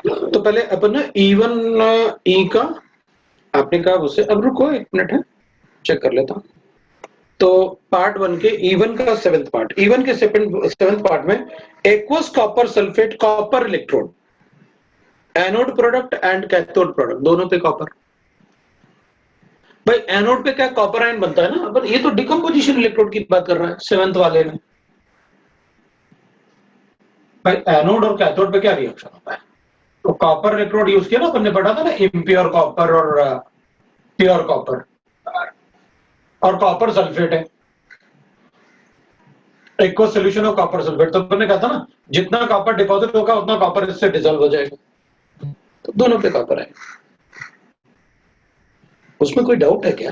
तो पहले अपन ना E1 E का आपने कहा उससे, अब रुको एक मिनट है चेक कर लेता हूं। तो पार्ट 1 के E1 का 7th पार्ट, E1 के 7th पार्ट में aqueous copper sulphate copper electrode, anode product and cathode product, दोनों पे कॉपर। भाई एनोड पे क्या कॉपर आयन बनता है ना, पर ये तो डिकम्पोजिशन इलेक्ट्रोड की बात कर रहा है 7th वाले में। भाई एनोड और कैथोड पे क्या रिएक्शन होता है? तो कॉपर इलेक्ट्रोड यूज किया ना, अपन ने पढ़ा था ना, इम्प्योर कॉपर और प्योर कॉपर, और कॉपर सल्फेट है, aqueous solution of copper sulphate. तो अपन ने कहा था ना, जितना कॉपर डिपॉजिट होगा उतना कॉपर इससे डिसॉल्व हो जाएगा। तो दोनों पे कॉपर है, उसमें कोई डाउट है क्या?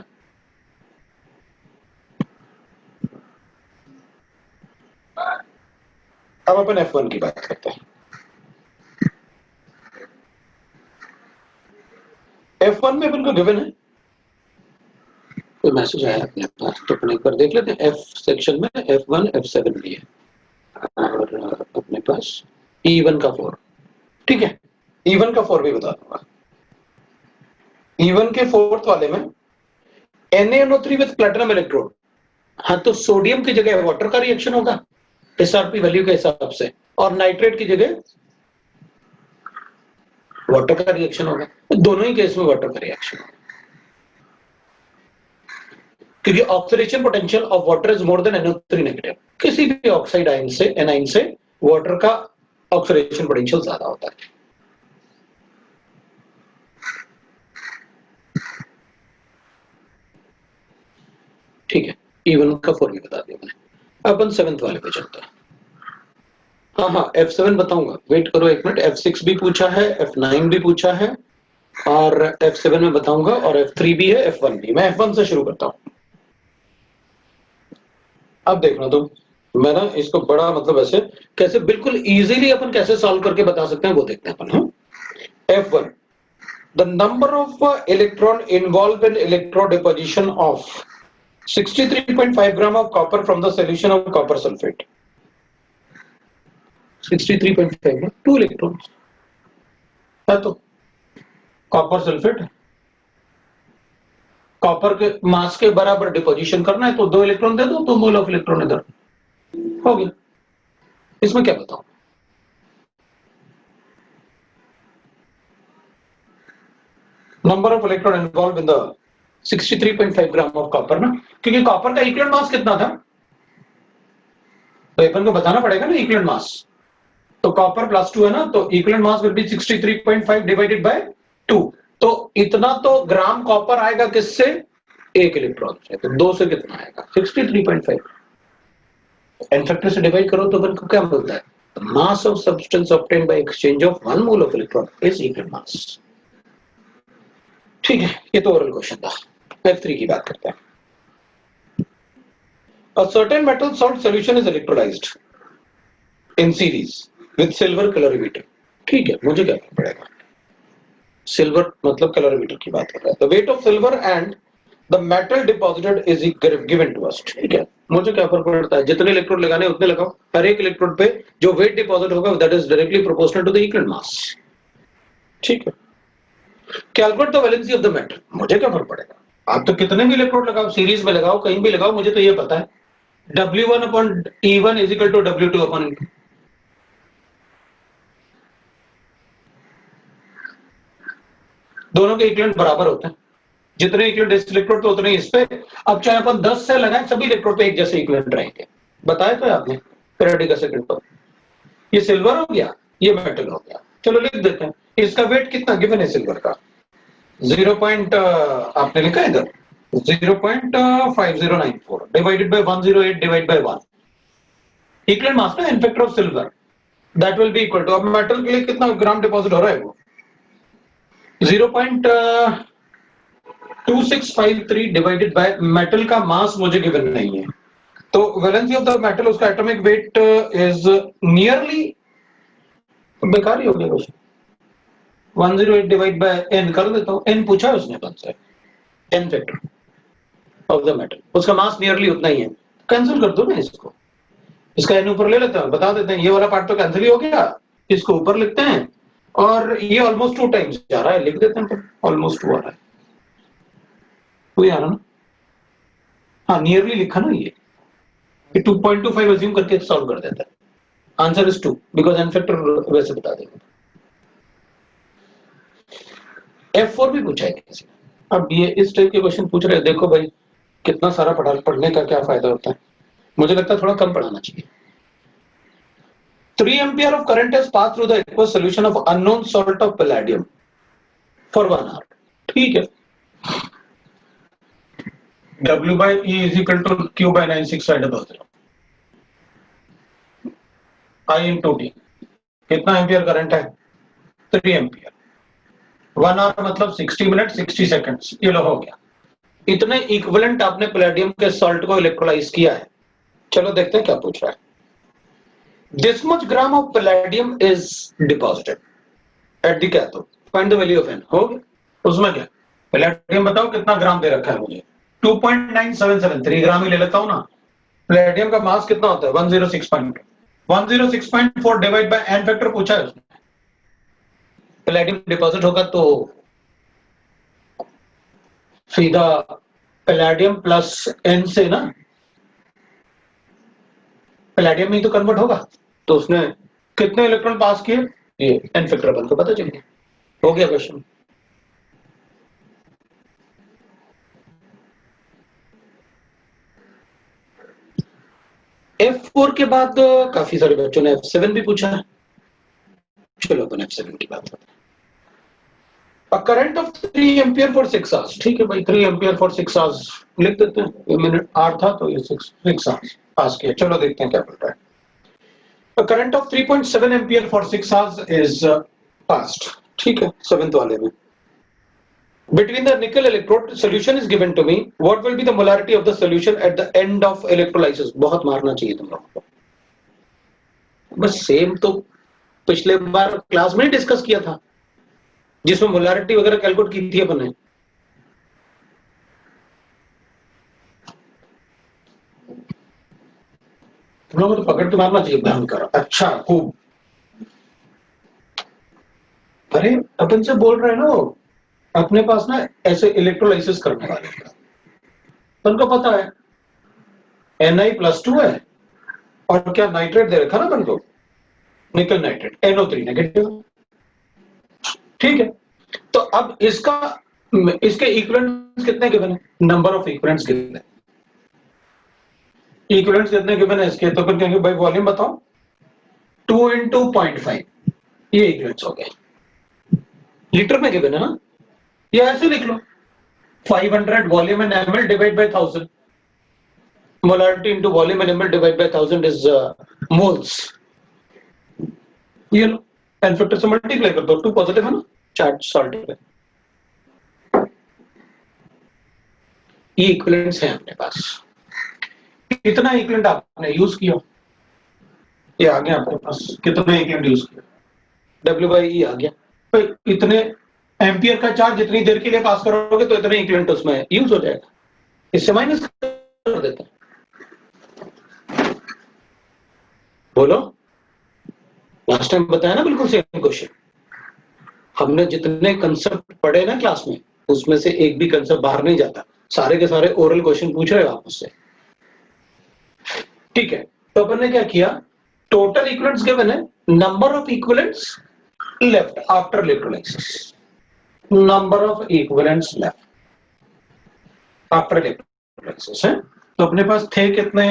अब अपन F1 की बात करते हैं। F1 में अपन को गिवन है, कोई मैसेज आया अपने पास तो अपन एक बार देख लेते हैं। F सेक्शन में F1 F7 भी है, और अपने पास E1 का 4, ठीक है। E1 का 4 भी बता दूंगा। E1 के 4th वाले में NaNO3 विद प्लेटिनम इलेक्ट्रोड, हाँ तो सोडियम की जगह वाटर का रिएक्शन होगा SRP वैल्यू के हिसाब से, और नाइट्रेट की जगह वाटर का रिएक्शन होगा। दोनों ही केस में वाटर का रिएक्शन होगा, क्योंकि oxidation potential of water is more than NO3 negative. किसी भी ऑक्साइड आयन से, एनाइन से, वाटर का ऑक्सीडेशन पोटेंशियल ज्यादा होता है। ठीक है, E1 का 4 भी बता दिया मैंने। अपन 7th वाले पे चलते हैं। हाँ F7 बताऊंगा, वेट करो एक मिनट। F6 भी पूछा है, F9 भी पूछा है, और F7 में बताऊंगा, और F3 भी है, F1 भी। मैं F1 से शुरू करता हूं। अब देखना तुम, मैं ना इसको बड़ा मतलब ऐसे कैसे बिल्कुल इजीली अपन कैसे सॉल्व करके बता सकते हैं वो देखते हैं अपन। F1, the number of electron involved in electrode deposition of 63.5 gram of copper from the solution of copper sulfate. 63.5 gram, 2 electrons है। तो कॉपर सल्फेट, कॉपर के मास के बराबर डिपोजिशन करना है, तो 2 इलेक्ट्रॉन दे दो, तो मोल ऑफ इलेक्ट्रॉन इधर हो गया। इसमें क्या बताऊं? Number of electron involve in the 63.5 gram of copper ना, क्योंकि कॉपर का इक्विवेलेंट मास कितना था तो अपन को बताना पड़ेगा ना इक्विवेलेंट मास। तो कॉपर +2 है ना, तो equivalent mass will be 63.5 divided by 2। तो इतना तो ग्राम कॉपर आएगा किससे? 1 इलेक्ट्रॉन से। तो 2 से कितना आएगा? 63.5। n फैक्टर से डिवाइड करो तो अपन को क्या मिलता है? Mass of substance obtained by exchange of 1 mole of electron is equivalent mass. ठीक है, ये तो ओरल क्वेश्चन था। F3 की बात करते हैं। A certain metal salt solution is electrolyzed in series with silver calorimeter। ठीक है, मुझे क्या फर्क पड़ेगा? सिल्वर मतलब कैलोरीमीटर की बात कर रहा है। The weight of silver and the metal deposited is given to us। ठीक है, मुझे क्या फर्क पड़ता है? जितने इलेक्ट्रोड लगाने उतने लगाओ। हर एक इलेक्ट्रोड पे जो वेट डिपॉजिट होगा that is directly proportional to the equivalent mass. ठीक है, calculate the valency of the metal, मुझे क्या फर्क पड़ेगा? आप तो कितने भी इलेक्ट्रोड लगाओ, सीरीज में लगाओ, कहीं भी लगाओ, मुझे तो ये पता है W1 upon E1 is equal to W2 upon E2। दोनों के इक्विवेलेंट बराबर होते हैं, जितने इक्विवेलेंट इलेक्ट्रोड पे उतने इस पे। अब चाहे अपन 10 से लगाएं, सभी इलेक्ट्रोड पे एक जैसे इक्विवेलेंट रहेंगे। बताया तो आपने पीरियोडिक सेकंड पर। ये सिल्वर हो गया, ये मेटल हो गया। चलो लिख देते हैं, इसका वेट कितना गिवन है सिल्वर का? 0. आपने लिखा है इधर 0.5094 divided by 108 divide by 1। Equivalent mass ना, n factor of silver, that will be equal to, अब मेटल के लिए कितना ग्राम डिपॉजिट हो रहा है वो 0.2653 डिवाइडेड बाय मेटल का मास मुझे गिवन नहीं है। तो वैलेंसी ऑफ द मेटल, उसका एटॉमिक वेट इज नियरली, बेकार ही हो गया क्वेश्चन। 108 डिवाइड बाय n कर देता हूं, n पूछा है उसने अपन से, n factor of the metal, उसका मास नियरली उतना ही है। कैंसिल कर दो ना इसको, इसका n ऊपर ले लेते हैं, बता देते हैं ये वाला पार्ट तो कैंसिल ही हो गया, इसको ऊपर लिखते हैं और ये ऑलमोस्ट 2 टाइम्स जा रहा है, लिख देते हैं फिर ऑलमोस्ट 2 आ रहा है, वही आ रहा ना, हाँ नियरली लिखा ना ये 2.25 अज्यूम करके सॉल्व कर देता है। Answer is 2 because N factor वैसे बता देगा। F4 भी पूछा है किसी ने। अब ये इस टाइप के क्वेश्चन पूछ रहे हैं, देखो भाई कितना सारा पढ़ने का क्या फायदा होता है, मुझे लगता है थोड़ा कम पढ़ाना चाहिए। 3 ampere of current has passed through the aqueous solution of unknown salt of palladium for 1 hour। ठीक है, W by E is equal to Q by 9650 I into T। कितना एम्पियर करंट है? 3 एम्पियर। 1 आवर मतलब 60 minute 60 seconds, ये लो हो गया। इतने equivalent आपने पैलेडियम के सॉल्ट को इलेक्ट्रोलाइज किया है। चलो देखते हैं क्या पूछ रहा है। This much gram of palladium is deposited at the cathode. Find the value of N। हो गया, उसमें क्या पैलेडियम बताओ कितना ग्राम दे रखा है मुझे, 2.977 ग्राम ही ले लेता हूं ना। पैलेडियम का मास कितना होता है 106.4 डिवाइड बाय एन फैक्टर पूछा है उसने। पैलेडियम डिपॉजिट होगा तो सीधा पैलेडियम प्लस एन से ना पैलेडियम में ही तो कन्वर्ट होगा, तो उसने कितने इलेक्ट्रॉन पास किए, ये एन फैक्टर अपन को पता चल गया। हो गया क्वेश्चन। F4 के बाद काफी सारे बच्चों ने F7 भी पूछा है। चलो अपन F7 की बात करते हैं। A current of 3 ampere for 6 hours। ठीक है भाई, 3 ampere for 6 hours लिख देते हैं, ये मिनट 8 था तो ये 6 hours पास किया। चलो देखते हैं क्या बोल रहा है। A current of 3.7 ampere for 6 hours is passed। ठीक है, 7th वाले में। Between the nickel electrode solution is given to me, what will be the molarity of the solution at the end of electrolysis। बहुत मारना चाहिए तुम लोगों को, बस सेम तो पिछले बार क्लास में डिस्कस किया था जिसमें मोलारिटी वगैरह कैलकुलेट की थी अपन ने। तुम लोगों को तो पकड़ के मारना चाहिए भयंकर। अच्छा खूब, अरे अपन से बोल रहे हैं ना, अपने पास ना ऐसे इलेक्ट्रोलाइसिस करने वाले उनको पता है Ni+2 है और क्या नाइट्रेट दे रखा ना अपन को, निकल नाइट्रेट NO3 नेगेटिव। ठीक है, तो अब इसके इक्विवेलेंट्स कितने गिवन है, नंबर ऑफ इक्विवेलेंट्स गिवन है। इक्विवेलेंट्स कितने गिवन है इसके, तो अपन कहेंगे भाई वॉल्यूम बताओ 2 × 0.5, ये इक्विवेलेंट्स हो गए। लीटर में गिवन है ना, ये ऐसे लिख लो 500 volume in ml divide by 1000, molarity into volume in ml divide by 1000 is moles. ये लो एन फैक्टर से मल्टीप्लाई कर दो, 2 पॉजिटिव है ना चार्ज सॉल्ट पे। ये इक्विवेलेंट्स है अपने पास। कितना इक्विवेलेंट आपने यूज किया, ये आ गया आपके पास, कितना इक्विवेलेंट यूज किया, W/E आ गया। तो इतने एम्पियर का चार्ज जितनी देर के लिए पास करोगे तो इतने इक्विवेलेंट उसमें यूज हो जाएगा, इससे माइनस कर देते हैं। बोलो, लास्ट टाइम बताया ना बिल्कुल सेम क्वेश्चन। हमने जितने कंसेप्ट पढ़े ना क्लास में उसमें से एक भी कंसेप्ट बाहर नहीं जाता, सारे के सारे ओरल क्वेश्चन पूछ रहे हो आप मुझसे। ठीक है, तो अपन ने क्या किया, टोटल इक्विवेलेंट्स गिवन है, number of equivalents left after electrolysis, number of equivalents left after electrolysis है। तो अपने पास थे कितने,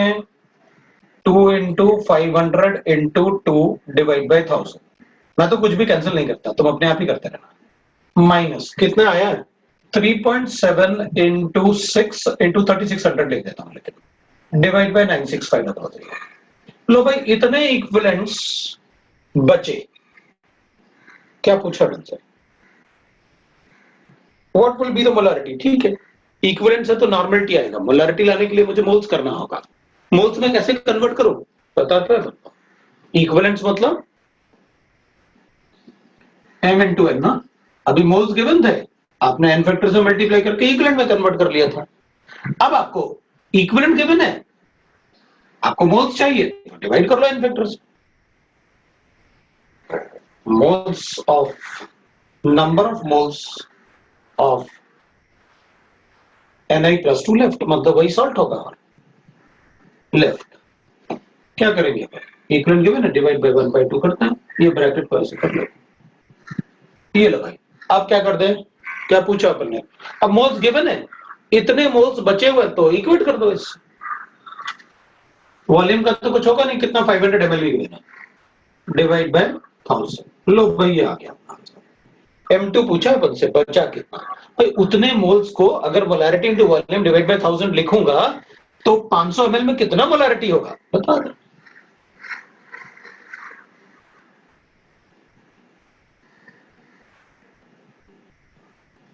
2 × 500 × 2 डिवाइड बाय 1000। मैं तो कुछ भी कैंसिल नहीं करता, तुम अपने आप ही करते रहना। माइनस कितना आया, 3.7 × 6 × 3600 लिख देता हूं, लेकिन डिवाइड बाय 9650। लो भाई इतने इक्विवेलेंट्स बचे। क्या पूछा तुमसे, what will be the molarity. ठीक है, इक्विवेलेंट से तो नॉर्मलिटी आएगा, मोलारिटी लाने के लिए मुझे मोल्स करना होगा। मोल्स में कैसे कन्वर्ट करूं पता है, इक्विवेलेंट्स मतलब m × n ना। अभी मोल्स गिवन थे, आपने n फैक्टर से मल्टीप्लाई करके इक्विवेलेंट में कन्वर्ट कर लिया था। अब आपको इक्विवेलेंट गिवन है, आपको मोल्स चाहिए तो डिवाइड कर लो n फैक्टर से। moles of number of moles of Na plus 2 left, मतलब वही सॉल्ट होगा लेफ्ट। क्या करेंगे, इक्वल गिवन है, डिवाइड बाय 1/2 करते हैं, ये ब्रैकेट को ऐसे कर लो, ये लो भाई। अब क्या कर दें, क्या पूछा अपन ने, अब मोल्स गिवन है, इतने मोल्स बचे हुए तो इक्वेट कर दो इस वॉल्यूम का, तो कुछ होगा नहीं, कितना 500 ml गिवन है, डिवाइड बाय 1000, लो भाई आ गया। M2 पूछा अपन से, बचा कितना भाई, उतने मोल्स को अगर molarity into volume divide by 1000 लिखूंगा तो 500 ml में कितना मोलैरिटी होगा बता दो।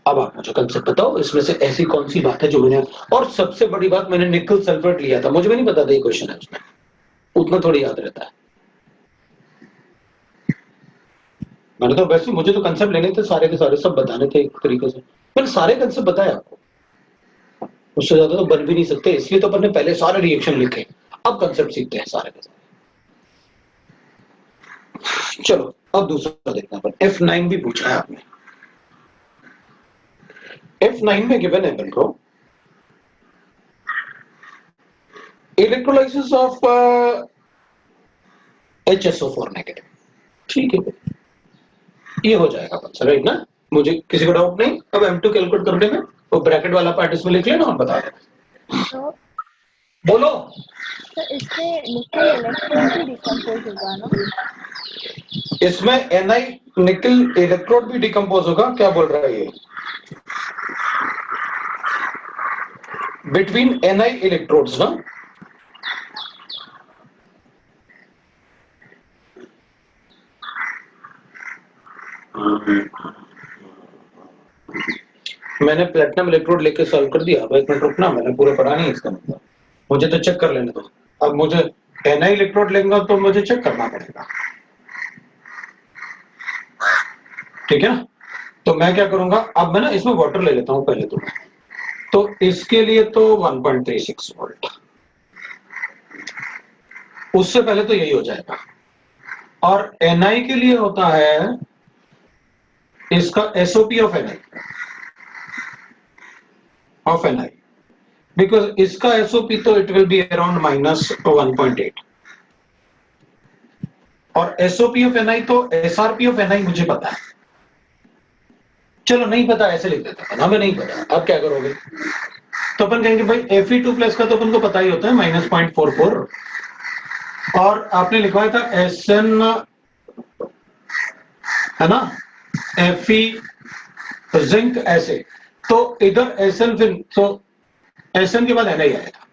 अब आप मुझे कंसेप्ट बताओ, इसमें से ऐसी कौन सी बात है जो मैंने, और सबसे बड़ी बात, मैंने निकल सल्फेट लिया था, मुझे भी नहीं पता था ये क्वेश्चन है उसमें, उतना थोड़ी याद रहता है। मैंने तो वैसे, मुझे तो कंसेप्ट लेने थे सारे के सारे, सब बताने थे एक तरीके से, मैंने सारे कंसेप्ट बताए आपको, उससे ज्यादा तो बन भी नहीं सकते, इसलिए तो अपन ने पहले सारे रिएक्शन लिखे, अब कंसेप्ट सीखते हैं सारे के सारे। चलो अब दूसरा देखना अपन, F9 भी पूछा है आपने। F9 में गिवन है अपन को इलेक्ट्रोलाइसिस ऑफ HSO4 नेगेटिव, ठीक है, ये हो जाएगा अपन, राइट ना, मुझे किसी को डाउट नहीं। अब M2 कैलकुलेट करने में वो ब्रैकेट वाला पार्ट इसमें लिख लेना और बता देना। तो बोलो। तो इससे निकल इलेक्ट्रोड भी डिकम्पोज होगा ना? इसमें Na निकल इलेक्ट्रोड भी डिकम्पोज होगा, क्या बोल रहा है ये, बिटवीन Na इलेक्ट्रोड्स ना, मैंने प्लेटिनम इलेक्ट्रोड लेके सॉल्व कर दिया, अब एक मिनट रुकना, मैंने पूरा पढ़ा नहीं इसका मतलब, मुझे तो चेक कर लेने दो। अब मुझे Na इलेक्ट्रोड लेंगे तो मुझे चेक करना पड़ेगा, ठीक है ना। तो मैं क्या करूंगा, अब मैं ना इसमें वाटर ले लेता हूं पहले तो इसके लिए तो 1.36 वोल्ट, उससे पहले तो यही हो जाएगा, और Na के लिए होता है इसका SOP ऑफ Na, बिकॉज इसका SOP तो इट विल बी अराउंड -1.8, और SOP ऑफ Na तो SRP ऑफ Na मुझे पता है, चलो नहीं पता ऐसे लिख देता था, हमें नहीं पता, अब क्या करोगे, तो अपन कहेंगे भाई Fe2 प्लस का तो अपन को पता ही होता है -0.44, और आपने लिखवाया था SN है ना, Fe जिंक एसिड, तो इधर SN फिर तो SN के बाद Na ही आएगा,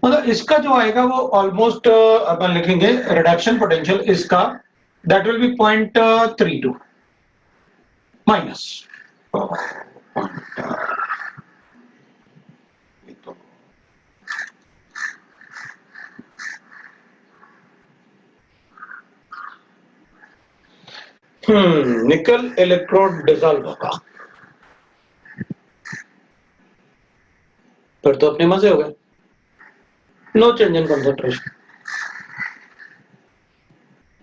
मतलब इसका जो आएगा वो ऑलमोस्ट अपन लिखेंगे रिडक्शन पोटेंशियल इसका, that will be 0.32 minus, nickel electrode dissolve होगा, फिर तो अपने मजे हो गए, no change in concentration,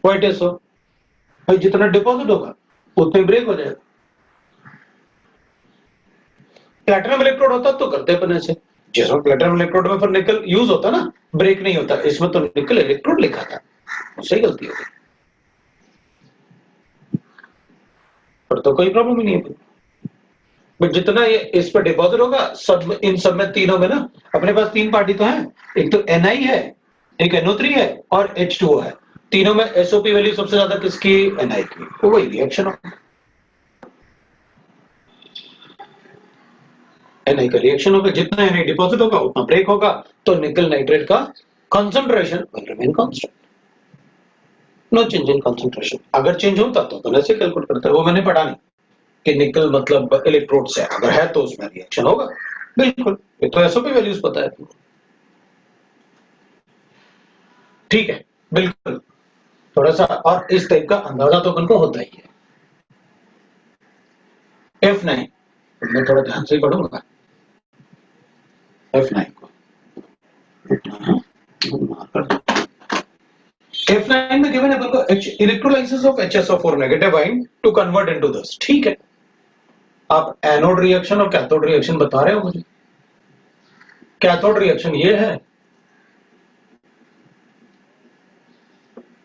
what is so भाई, जितना डिपॉजिट होगा उतने ब्रेक हो जाएगा। प्लैटिनम इलेक्ट्रोड होता तो करते अपन ऐसे, जैसा प्लैटिनम इलेक्ट्रोड में फिर निकल यूज होता ना, ब्रेक नहीं होता, इसमें तो निकल इलेक्ट्रोड लिखा था, सही गलती हो गई, पर तो कोई प्रॉब्लम ही नहीं है, बट जितना ये इस पर डिपॉजिट होगा, सब इन सब में तीनों में ना, अपने पास तीन पार्टी तो है, एक तो Na है, एक NO3 है और H2O है, तीनों में SOP वैल्यू सबसे ज्यादा किसकी, Na की, तो वही रिएक्शन होगा, Na का रिएक्शन होगा, जितना Na डिपॉजिट होगा उतना ब्रेक होगा, तो निकल नाइट्रेट का concentration will remain constant, no change in concentration, अगर चेंज होता तो अपन ऐसे कैलकुलेट करते हैं, वो मैंने पढ़ा नहीं कि निकल मतलब इलेक्ट्रोड से अगर है तो उसमें रिएक्शन होगा, बिल्कुल, ये तो SOP वैल्यूज पता है, ठीक है, बिल्कुल, थोड़ा सा और इस टाइप का अंदाजा तो अपन को होता ही है। F9 मैं थोड़ा ध्यान से ही पढ़ूंगा, F9 को F9 में गिवन है अपन को electrolysis of HSO4 negative ion to convert into this, ठीक है। आप एनोड रिएक्शन और कैथोड रिएक्शन बता रहे हो मुझे। कैथोड रिएक्शन ये है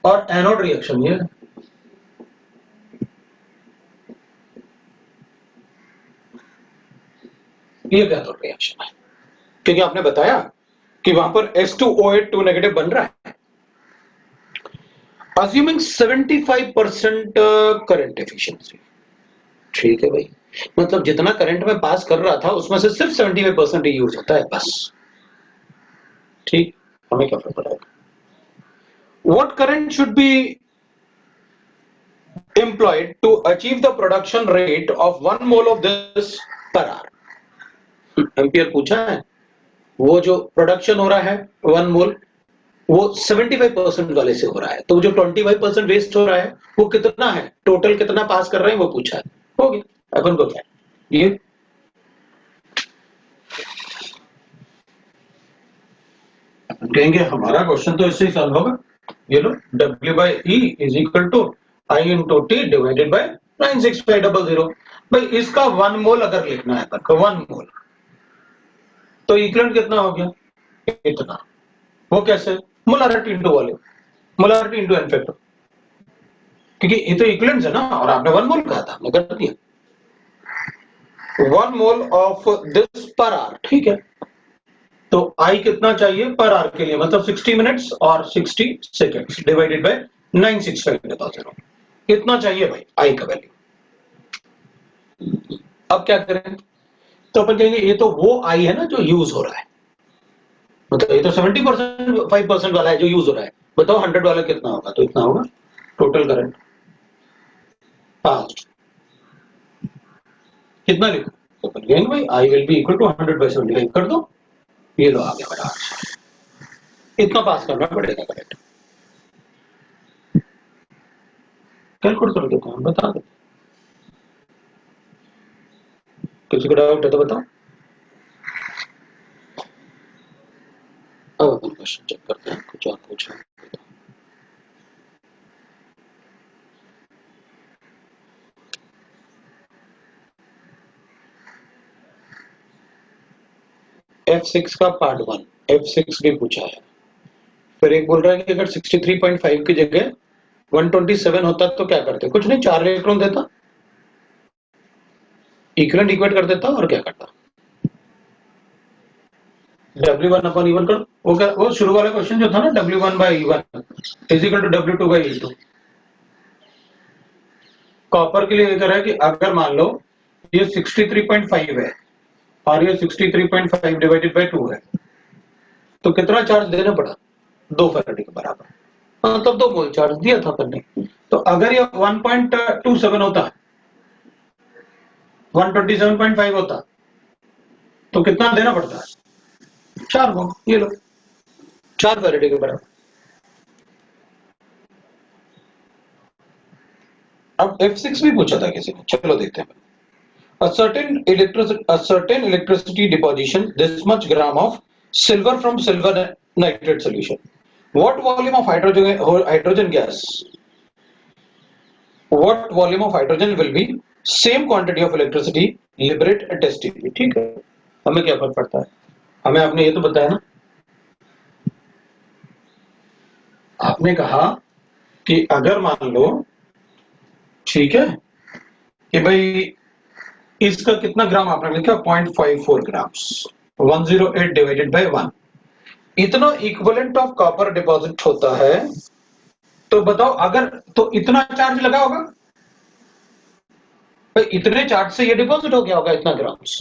और एनोड रिएक्शन ये है। ये कैथोड रिएक्शन है, क्योंकि आपने बताया कि वहां पर S2O8 2 नेगेटिव बन रहा है। Assuming 75% करंट एफिशिएंसी, ठीक है भाई, मतलब जितना करंट में पास कर रहा था उसमें से सिर्फ 75% ही यूज होता है बस, ठीक। हमें क्या फर्क पड़ेगा। What current should be employed to achieve the production rate of 1 mole of this per hour? Ampere पूछा है। वो जो प्रोडक्शन हो रहा है 1 मोल, वो 75% वाले से हो रहा है, तो जो 25% वेस्ट हो रहा है वो कितना है, टोटल कितना पास कर रहे हैं वो पूछा है। हो गया, अपन को क्या ये कहेंगे, हमारा क्वेश्चन तो इससे ही सॉल्व होगा। ये लो W/E is equal to I into T divided by 96500। भाई इसका 1 मोल अगर लिखना है अपन को 1 मोल, तो इक्विवेलेंट कितना हो गया, इतना। वो कैसे, molarity into volume, molarity into N factor, क्योंकि ये तो इक्विवेलेंट है ना, और आपने 1 मोल कहा था, हमने कर दिया 1 mole of this per hour, ठीक है। तो आई कितना चाहिए पर आवर के लिए, मतलब 60 मिनट्स और 60 सेकेंड्स डिवाइडेड बाय 96500, कितना चाहिए भाई आई का वैल्यू। अब क्या करें, तो अपन कहेंगे ये तो वो आई है ना जो यूज हो रहा है, मतलब ये तो 70% 5% वाला है जो यूज हो रहा है। बताओ 100 वाला कितना होगा, तो इतना होगा टोटल करंट। फास्ट कितना लिखो, तो अपन कहेंगे भाई I will be equal to 100/75 कर दो, ये लो आ गया मेरा आंसर। इतना पास करना पड़ेगा करेक्ट, कैलकुलेट कर देता हूं, बता दो। किसी को डाउट है तो बताओ। अब अपन क्वेश्चन चेक करते हैं, कुछ और पूछा। F6 का पार्ट 1 F6 भी पूछा है। फिर एक बोल रहा है कि अगर 63.5 की जगह 127 होता तो क्या करते, कुछ नहीं, 4 इलेक्ट्रॉन देता, इक्विवेलेंट इक्वेट कर देता और क्या करता, W1/E1 कर, वो शुरू वाला क्वेश्चन जो था ना, W1/E1 is equal to W2/E2। Copper के लिए ये कह रहा है कि अगर मान लो ये 63.5 है और ये 63.5 डिवाइडेड बाय 2 है, तो कितना चार्ज देना पड़ा, 2 फैराडे के बराबर, मतलब 2 मोल चार्ज दिया था करने। तो अगर ये 1.27 होता, 127.5 होता, तो कितना देना पड़ता है, 4 मोल, ये लो 4 फैराडे के बराबर। अब F6 भी पूछा था किसी ने, चलो देखते हैं। A certain electricity deposition this much gram of silver from silver nitrate solution. What volume of hydrogen gas? What volume of hydrogen will be same quantity of electricity liberate at STP? ठीक है, हमें क्या फर्क पड़ता है, हमें आपने ये तो बताया ना, आपने कहा कि अगर मान लो, ठीक है, कि भाई इसका कितना ग्राम आपने लिखा 0.54 ग्राम्स, 108 डिवाइडेड बाय 1, इतना इक्विवेलेंट ऑफ कॉपर डिपॉजिट होता है। तो बताओ अगर, तो इतना चार्ज लगा होगा, तो इतने चार्ज से ये डिपॉजिट हो गया होगा इतना ग्राम्स।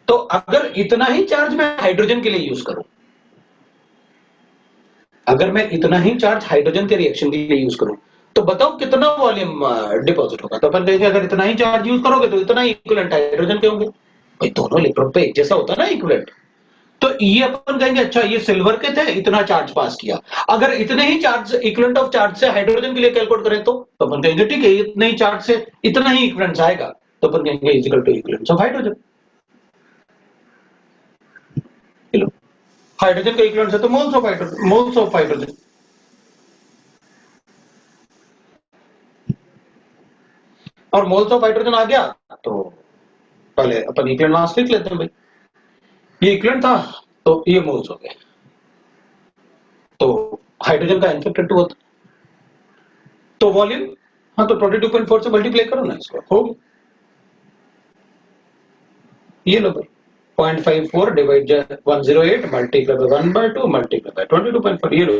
तो अगर इतना ही चार्ज मैं हाइड्रोजन के लिए यूज करूं, अगर मैं इतना ही चार्ज हाइड्रोजन के रिएक्शन के लिए यूज करूं, तो बताओ कितना वॉल्यूम डिपॉजिट होगा। तो अपन कहेंगे अगर इतना ही चार्ज यूज करोगे तो इतना ही इक्विवेलेंट हाइड्रोजन के होंगे, भाई दोनों इलेक्ट्रॉन पे एक जैसा होता है ना इक्विवेलेंट। तो ये अपन कहेंगे अच्छा ये सिल्वर के थे, इतना चार्ज पास किया। अगर इतने ही चार्ज इक्विवेलेंट ऑफ चार्ज से हाइड्रोजन के लिए कैलकुलेट करें तो अपन कहेंगे ठीक है इतने ही चार्ज से इतना ही इक्विवेलेंट आएगा, तो अपन कहेंगे is equal to equivalent of hydrogen. Hydrogen का इक्विवेलेंट है तो moles of hydrogen, moles of hydrogen. और मोल्स ऑफ हाइड्रोजन आ गया तो पहले अपन इक्विवेलेंट मास लिख लेते हैं भाई, ये इक्विवेलेंट था तो ये मोल्स हो गए, तो हाइड्रोजन का n-2 होता, तो वॉल्यूम, हाँ तो 22.4 से मल्टीप्लाई करो ना इसको, हो गया, ये लो भाई 0.54 divide 108 multiply by 1/2 multiply by 22.4, ये लो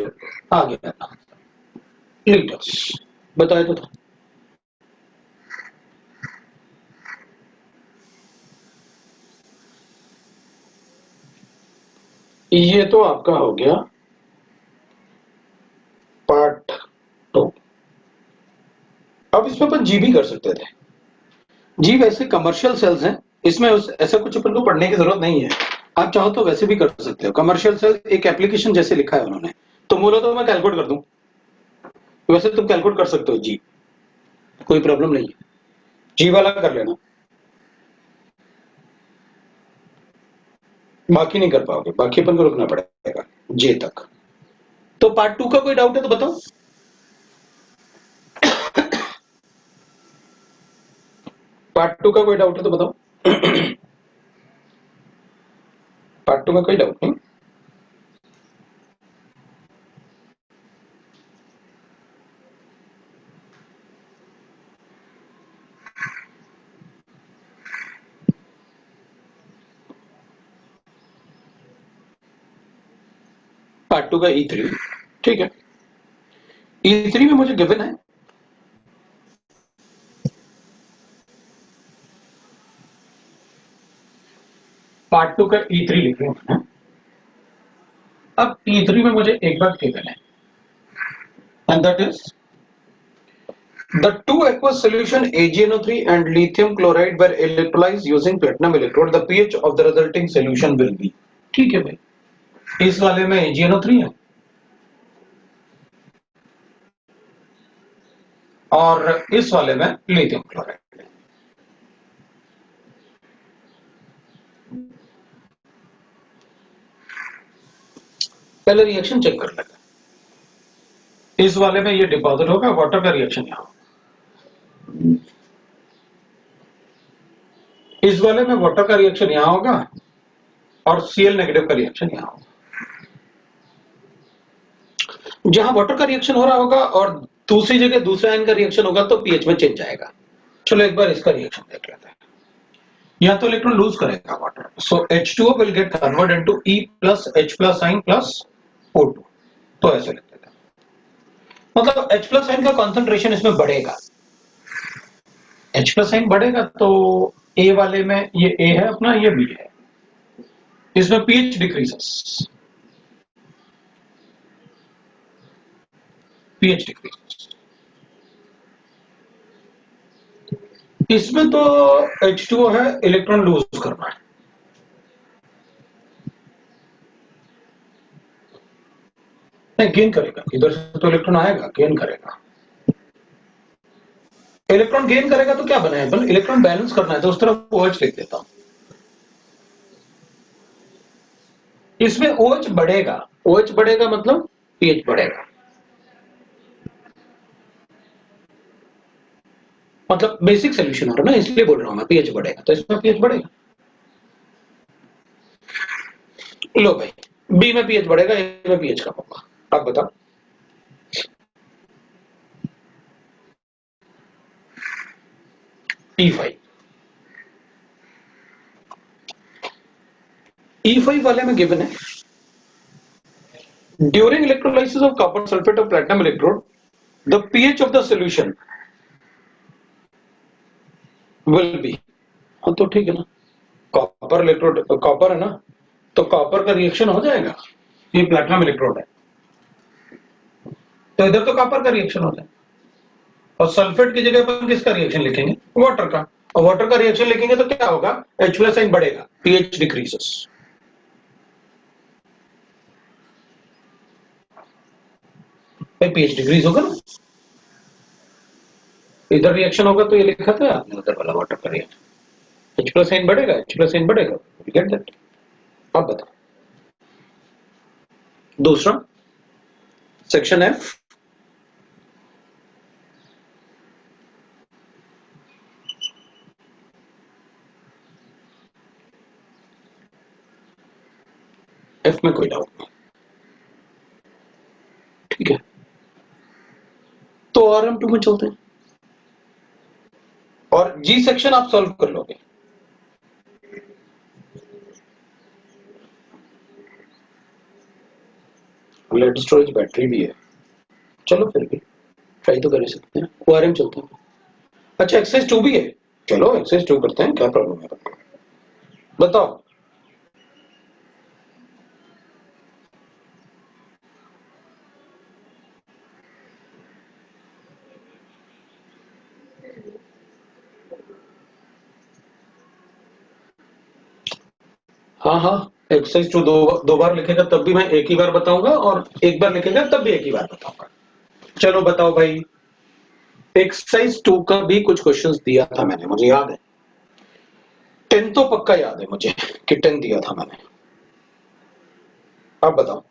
आ गया लीटर्स, बताया तो था। ये तो आपका हो गया पार्ट 2। अब इसमें अपन जी भी कर सकते थे, जी वैसे कमर्शियल सेल्स हैं, इसमें ऐसा कुछ अपन को पढ़ने की जरूरत नहीं है, आप चाहो तो वैसे भी कर सकते हो। कमर्शियल सेल एक एप्लीकेशन जैसे लिखा है उन्होंने, तो बोलो तो मैं कैलकुलेट कर दूं, वैसे तुम कैलकुलेट कर सकते हो जी, कोई प्रॉब्लम नहीं है, जी वाला कर लेना, बाकी नहीं कर पाओगे, बाकी अपन को रुकना पड़ेगा जे तक। तो पार्ट 2 का कोई डाउट है तो बताओ। पार्ट 2 का कोई डाउट है तो बताओ। पार्ट 2 में कोई डाउट नहीं। पार्ट 2 का E3, ठीक है, E3 में मुझे गिवन है पार्ट 2 का E3 लिख रहा हूं मैंने। अब E3 में मुझे एक बात गिवन है, and that is the two aqueous solution AgNO3 and lithium chloride were electrolyzed using platinum electrode, the pH of the resulting solution will be, ठीक है भाई, इस वाले में AgNO3 है और इस वाले में लिथियम क्लोराइड है। पहले रिएक्शन चेक कर लेते हैं, इस वाले में ये डिपॉजिट होगा, वाटर का रिएक्शन यहां, इस वाले में वाटर का रिएक्शन यहां होगा और Cl नेगेटिव का रिएक्शन यहां होगा। जहां वाटर का रिएक्शन हो रहा होगा और दूसरी जगह दूसरा आयन का रिएक्शन होगा तो पीएच में चेंज आएगा। चलो एक बार इसका रिएक्शन देख लेते हैं। या तो इलेक्ट्रॉन लूज करेगा water, so H2O will get convert into E plus H plus sign plus O2, तो ऐसे लिख देते हैं, मतलब H प्लस साइन का कंसंट्रेशन इसमें बढ़ेगा, H प्लस साइन बढ़ेगा तो A वाले में ये A है अपना, ये B है, इसमें pH डिक्रीजेस, pH डिक्रीजेस, इसमें तो H2O है, इलेक्ट्रॉन लूज करना है, नहीं गेन करेगा, इधर से तो इलेक्ट्रॉन आएगा, गेन करेगा, इलेक्ट्रॉन गेन करेगा तो क्या बनाए, इलेक्ट्रॉन बैलेंस करना है तो उस तरफ OH लिख देता हूं, इसमें OH बढ़ेगा, OH बढ़ेगा मतलब pH बढ़ेगा, मतलब बेसिक सोल्यूशन हो रहा है ना, इसलिए बोल रहा हूं मैं pH बढ़ेगा, तो इसमें pH बढ़ेगा। लो भाई, बी में pH बढ़ेगा, ए में pH कम होगा, अब बताओ। E5, E5 वाले में गिवन है, during electrolysis of copper sulphate और platinum electrode the pH of the solution will be, हाँ तो ठीक है ना, कॉपर इलेक्ट्रोड, कॉपर है ना, तो कॉपर का रिएक्शन हो जाएगा, ये प्लैटिनम इलेक्ट्रोड है तो इधर तो कॉपर का रिएक्शन हो जाएगा, और सल्फेट की जगह अपन किसका रिएक्शन लिखेंगे, वाटर का, और वाटर का रिएक्शन लिखेंगे तो क्या होगा, H प्लस साइन बढ़ेगा, pH डिक्रीजेस, pH डिक्रीज होगा ना, इधर रिएक्शन होगा तो ये लिखा था आपने, उधर वाला वाटर का रिएक्शन, H प्लस साइन बढ़ेगा, H प्लस साइन बढ़ेगा, गेट दैट। अब बताओ दूसरा सेक्शन F, एफ में कोई डाउट नहीं, ठीक है। तो RM2 में चलते हैं और जी सेक्शन आप सॉल्व कर लोगे। लेड स्टोरेज बैटरी भी है, चलो फिर भी ट्राई तो कर ही सकते हैं। ORM चलते हैं। अच्छा एक्सरसाइज 2 भी है, चलो एक्सरसाइज 2 करते हैं, क्या प्रॉब्लम है बताओ। हाँ हाँ, एक्सरसाइज 2 दो बार लिखेगा तब भी मैं एक ही बार बताऊंगा, और एक बार लिखेगा तब भी एक ही बार बताऊंगा। चलो बताओ भाई, एक्सरसाइज 2 का भी कुछ क्वेश्चंस दिया था मैंने, मुझे याद है। 10 तो पक्का याद है मुझे कि 10 दिया था मैंने। अब बताओ,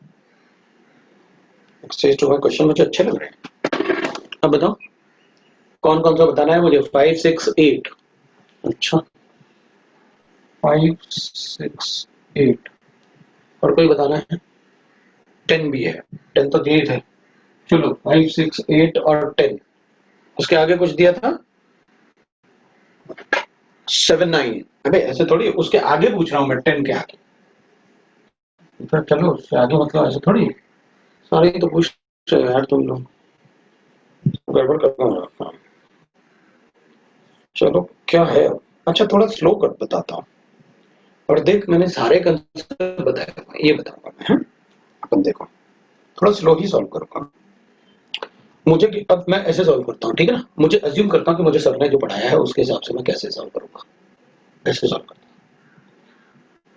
एक्सरसाइज 2 का क्वेश्चन मुझे अच्छे लग रहे हैं। अब बताओ कौन कौन सा बताना है मुझे। 5 6 8, अच्छा 5 6 8, और कोई बताना है। 10 भी है, 10 तो दिए थे। चलो 5 6 8 और 10, उसके आगे कुछ दिया था 7 9। अबे ऐसे थोड़ी, उसके आगे पूछ रहा हूं मैं, 10 के आगे। तो चलो उसके आगे मतलब ऐसे थोड़ी सारे तो पूछ रहे हो यार तुम लोग, गड़बड़ कर रहा हूं। चलो क्या है अब? अच्छा थोड़ा स्लो कर बताता हूँ, और देख मैंने सारे कंसेप्ट बताया हुआ है, ये बताऊंगा मैं, हाँ? अपन देखो, थोड़ा स्लो ही सॉल्व करूंगा। मुझे अब मैं ऐसे सॉल्व करता हूँ, ठीक है ना। मुझे अज्यूम करता हूँ कि मुझे सर ने जो पढ़ाया है उसके हिसाब से मैं कैसे सॉल्व करूंगा, कैसे सॉल्व करता हूँ।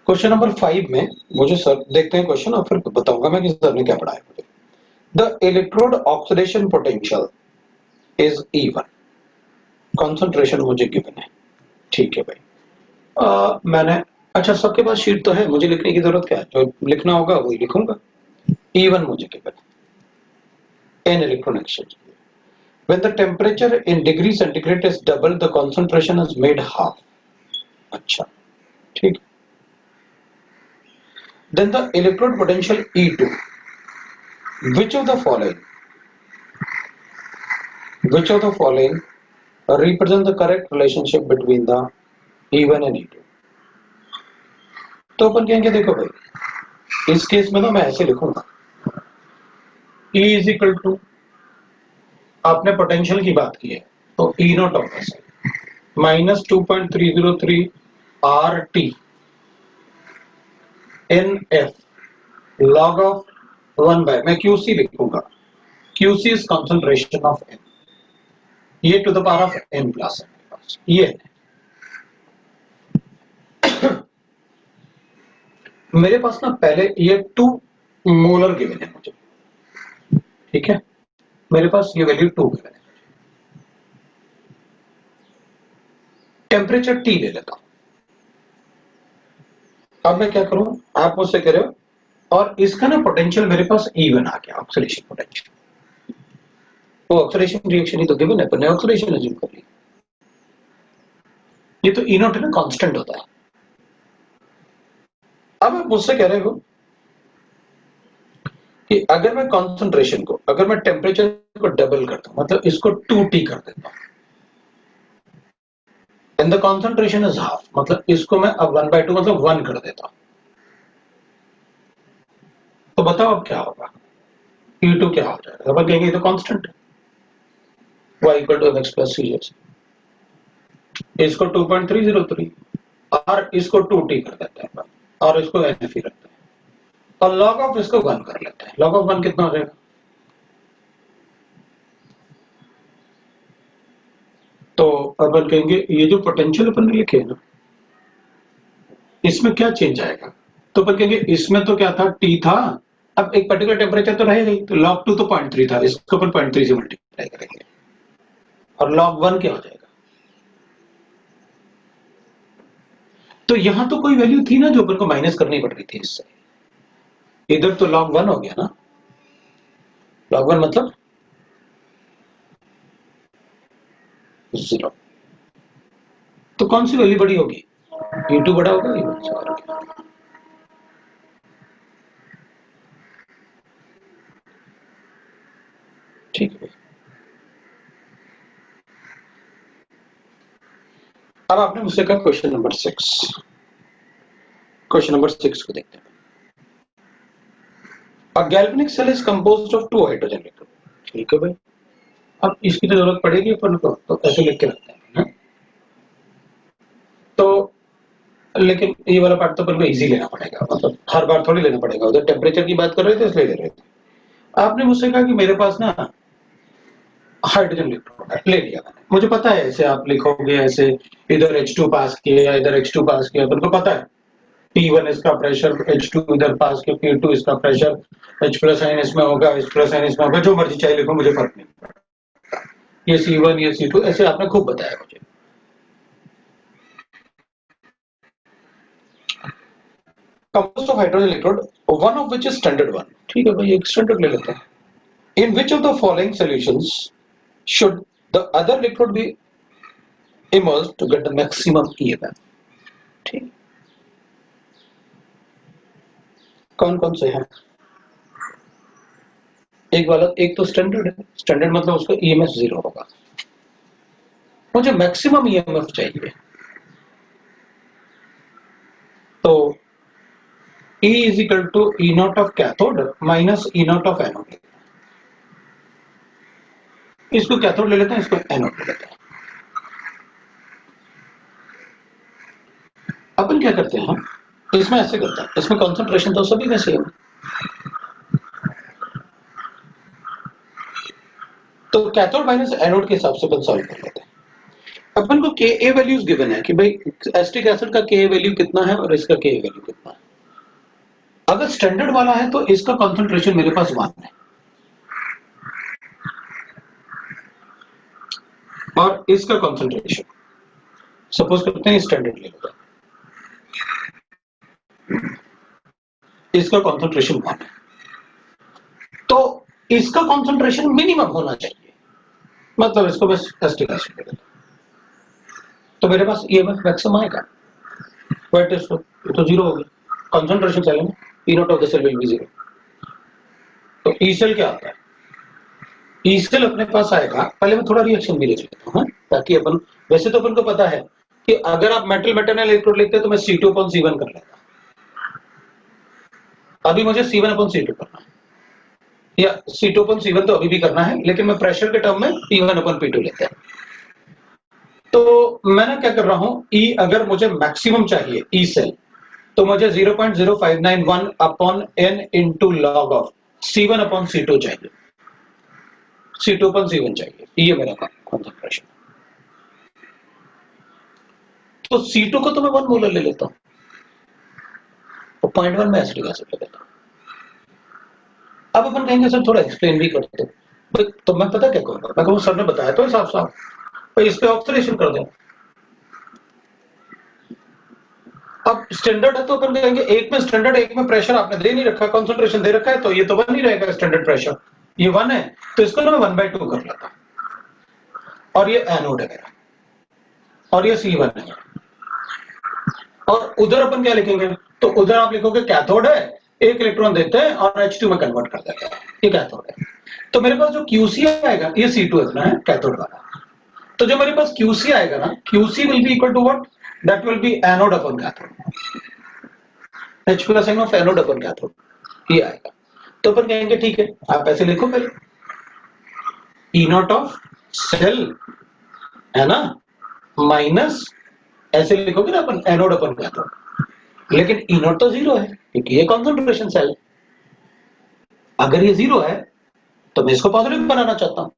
क्वेश्चन नंबर 5 में मुझे सर देखते हैं क्वेश्चन, और फिर बताऊंगा मैं कि सर ने क्या पढ़ाया मुझे। The electrode oxidation potential is E1, concentration मुझे गिवन है, ठीक है भाई। मैंने, अच्छा सबके पास शीट तो है, मुझे लिखने की जरूरत क्या है, जो लिखना होगा वही लिखूंगा। E1 मुझे गिवन है, an electron exchange. When the temperature in degree centigrade is double, the concentration is made half. अच्छा, ठीक। Then the electrode potential E2. Which of the following? Which of the following represent the correct relationship between the E1 and E2? तो अपन कहेंगे देखो भाई, इस case में तो मैं ऐसे लिखूंगा, E is equal to, आपने पोटेंशियल की बात की है तो E naught of S minus 2.303 R T N F log of 1 by, मैं क्यूसी लिखूंगा, QC is concentration of N, ये to the power of N plus ये मेरे पास ना पहले ये 2 मोलर गिवन है मुझे, ठीक है, मेरे पास ये वैल्यू 2 गिवन है। टेम्परेचर T ले लेता हूं। अब मैं क्या करूं, आप मुझसे कह रहे हो, और इसका ना पोटेंशियल मेरे पास E1 आ गया, ऑक्सीडेशन पोटेंशियल। तो ऑक्सीडेशन रिएक्शन ही तो गिवन है, पर ने ऑक्सीडेशन अज्यूम कर लिया। ये तो E नॉट है ना, कांस्टेंट होता है। अब आप मुझसे कह रहे हो कि अगर मैं कंसंट्रेशन को, अगर मैं टेम्परेचर को डबल करता हूं, मतलब इसको 2T कर देता हूं, and the concentration is half, मतलब इसको मैं अब 1/2 मतलब 1 कर देता हूं, तो बताओ अब क्या होगा, E2 क्या हो जाएगा। अपन कहेंगे ये तो कांस्टेंट है, y equal to mx plus C, इसको 2.303 और इसको 2T कर देते हैं, और इसको NF ही रखते हैं, और लॉग ऑफ इसको 1 कर लेते हैं। लॉग ऑफ 1 कितना हो जाएगा, तो अपन कहेंगे ये जो पोटेंशियल अपन ने लिखे है ना, इसमें क्या चेंज आएगा, तो अपन कहेंगे इसमें तो क्या था, T था, अब एक पर्टिकुलर टेम्परेचर तो रहेगा ही, तो log 2 तो 0.3 था, इसको अपन 0.3 से मल्टीप्लाई करेंगे, और log 1 क्या हो जाएगा। तो यहां तो कोई वैल्यू थी ना जो अपन को माइनस करनी पड़ रही थी इससे, इधर तो log 1 हो गया ना, log 1 मतलब 0, तो कौन सी वैल्यू बड़ी होगी, E2 बड़ा होगा E1 से। ठीक है। अब आपने मुझसे कहा क्वेश्चन नंबर 6। क्वेश्चन नंबर 6 को देखते हैं। A galvanic cell is composed of 2 hydrogen electrons. ठीक है भाई, अब इसकी तो जरूरत पड़ेगी अपन को, तो ऐसे लिख के रखते हैं। तो लेकिन ये वाला पार्ट तो अपन को इजी लेना पड़ेगा, मतलब हर बार थोड़ी लेना पड़ेगा। उधर टेम्परेचर की बात कर रहे थे इसलिए ले रहे थे। आपने मुझसे कहा कि मेरे पास ना हाइड्रोजन इलेक्ट्रॉन है, ले लिया मैंने। मुझे पता है ऐसे आप लिखोगे, ऐसे इधर H2 पास किया, इधर H2 पास किया, अपन को पता है P1 इसका प्रेशर, H2 इधर पास किया, P2 इसका प्रेशर, H प्लस आयन इसमें होगा, H प्लस आयन इसमें होगा, जो मर्जी चाहिए लिखो, मुझे फर्क नहीं पड़ता। ये C1 ये C2 ऐसे आपने खूब बताया मुझे। Composed of hydrogen electrode, one of which is standard one। ठीक है भाई, एक स्टैंडर्ड ले लेते हैं। In which of the following solutions should the other electrode be immersed to get the maximum EMF? ठीक, कौन कौन से हैं? एक वाला, एक तो स्टैंडर्ड है, स्टैंडर्ड मतलब उसका ईएमएफ 0 होगा। मुझे मैक्सिमम ईएमएफ चाहिए, तो E is equal to E naught of cathode minus E naught of anode। इसको कैथोड ले लेते हैं, इसको एनोड ले लेते हैं। अपन क्या करते हैं, इसमें ऐसे करते हैं, इसमें कंसंट्रेशन तो सभी में सेम, तो कैथोड माइनस एनोड के हिसाब से अपन सॉल्व कर लेते हैं। अपन को के ए वैल्यूज गिवन है कि भाई एसिटिक एसिड का के वैल्यू कितना है और इसका के वैल्यू कितना है। अगर स्टैंडर्ड वाला है तो इसका कंसंट्रेशन मेरे पास 1 है और इसका कंसंट्रेशन सपोज करते हैं स्टैंडर्ड ले लो, इसका कंसंट्रेशन 1 है, तो इसका कंसंट्रेशन मिनिमम होना चाहिए, मतलब इसको बस एसिटिक एसिड ले लेते हैं, तो मेरे पास ईएमएफ मैक्सिमम आएगा। वेट इज तो 0 हो गया, कंसंट्रेशन चाहिए ना, E naught of the cell will be 0। तो E cell क्या आता है, E cell अपने पास आएगा, पहले मैं थोड़ा रिएक्शन भी लिख लेता हूं ताकि अपन, वैसे तो अपन को पता है कि अगर आप मेटल मेटल इलेक्ट्रोड लिखते तो मैं C2/C1 कर लेता, अभी मुझे C1/C2 करना है, या C2/C1 तो अभी भी करना है, लेकिन मैं प्रेशर के टर्म में P1/P2 लेते हैं। तो मैंने क्या कर रहा हूं, E अगर मुझे मैक्सिमम चाहिए E cell, तो मुझे 0.0591 upon n into log of C1/C2 चाहिए, C2/C1 चाहिए, ये मेरा कंसंट्रेशन। तो C2 को तो मैं 1 मोलर ले लेता हूं, तो 0.1 में एसिटिक एसिड ले लेता हूं। अब अपन कहेंगे सर थोड़ा एक्सप्लेन भी करते हैं, तो मैं पता क्या कहूंगा, मैं कहूँ सर ने बताया तो साफ साफ, तो इस पे ऑक्सीडेशन कर दें। अब स्टैंडर्ड है तो अपन कहेंगे एक में स्टैंडर्ड, एक में प्रेशर आपने दे नहीं रखा, कंसंट्रेशन दे रखा है, तो ये तो 1 ही रहेगा स्टैंडर्ड प्रेशर, ये 1 है, तो इसको ना मैं 1/2 कर लेता, और ये एनोड है मेरा, और ये C1 है, और उधर अपन क्या लिखेंगे, तो उधर आप लिखोगे कैथोड है, एक इलेक्ट्रॉन देते हैं और H2 में कन्वर्ट कर देते हैं, ये कैथोड है। तो मेरे पास जो QC आएगा, ये C2 अपना है कैथोड वाला, तो जो मेरे पास QC आएगा ना, QC will be equal to what, that will be anode upon cathode, H plus ion of anode upon cathode, ये आएगा। तो अपन कहेंगे ठीक है, आप ऐसे लिखो पहले E नॉट ऑफ सेल है ना, माइनस ऐसे लिखोगे ना अपन एनोड अपॉन कैथोड, लेकिन E नॉट तो 0 है क्योंकि ये कंसंट्रेशन सेल, अगर ये 0 है तो मैं इसको पॉजिटिव बनाना चाहता हूं।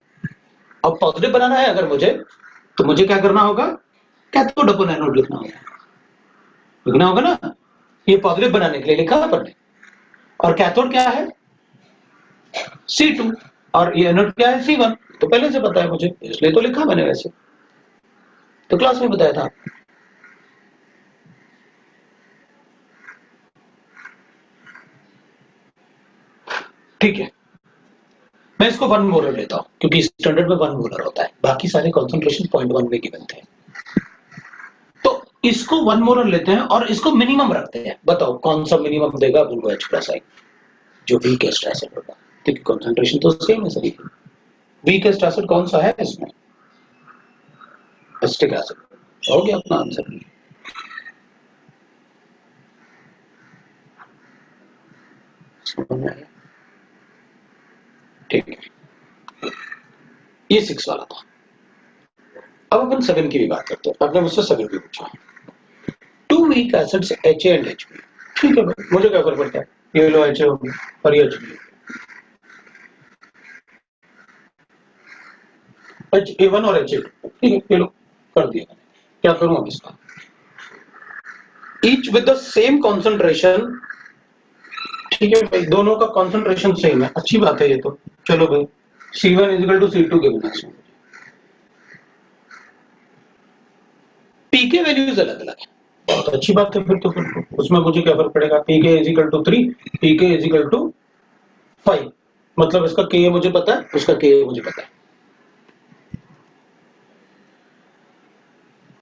अब पॉजिटिव बनाना है अगर मुझे, तो मुझे क्या करना होगा, कैथोड अपॉन एनोड लिखना होगा ना, ये पॉजिटिव बनाने के लिए लिखा अपन ने, और कैथोड क्या है C2 और ये एनोड क्या है C1, तो पहले से पता है मुझे, इसलिए तो लिखा मैंने, वैसे तो क्लास में बताया था। ठीक है, मैं इसको 1 मोलर लेता हूं क्योंकि स्टैंडर्ड में 1 मोलर होता है, बाकी सारे कंसंट्रेशन 0.1 में गिवन थे, तो इसको 1 मोलर लेते हैं और इसको मिनिमम रखते हैं। बताओ कौन सा मिनिमम देगा अपन को H प्लस आयन, जो वीकेस्ट एसिड होगा, क्योंकि कंसंट्रेशन तो सेम है सभी, वीकेस्ट एसिड कौन सा है इसमें? Acetic acid. हो गया अपना आंसर। ठीक है, ये 6 वाला था। अब अपन 7 की भी बात करते हैं। आपने मुझसे 7 भी पूछा। 2 weak acids HA and HB। ठीक है भाई, मुझे क्या फर्क पड़ता है, ये लो HA होगी और ये HB। HA1 और HA2, ठीक है, ये लो कर दिया। क्या करूं अब इसका? Each with the same concentration. ठीक है भाई, दोनों का कॉन्सेंट्रेशन सेम है, अच्छी बात है ये तो। चलो भाई, C1 इजिकल टू C2 के बिना पीके वैल्यूज अलग अलग है, बहुत अच्छी बात है। फिर तो फिर उसमें मुझे क्या फर्क पड़ेगा? PK equal to 3, pK equal to 5, मतलब इसका के मुझे पता है, उसका के मुझे पता है।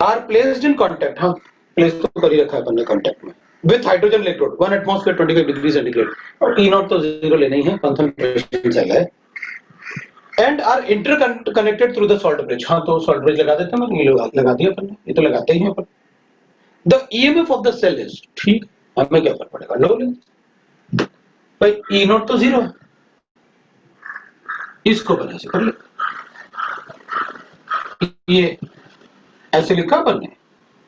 आर प्लेस्ड इन कांटेक्ट, हाँ प्लेस तो कर ही रखा है अपन ने कांटेक्ट में, with hydrogen electrode 1 atmosphere 25 degree centigrade, और E नॉट तो 0 लेना ही है, कंसंट्रेशन सही है। And are interconnected through the salt bridge, हाँ तो सॉल्ट ब्रिज लगा देते हैं, लगा दिया अपन ने, ये तो लगाते ही हैं अपन। The EMF of the cell is, ठीक, हमें क्या फर्क पड़ेगा, लो ले भाई, E नॉट तो 0 है, इसको अपन ऐसे कर ले, ये ऐसे लिखा अपन ने,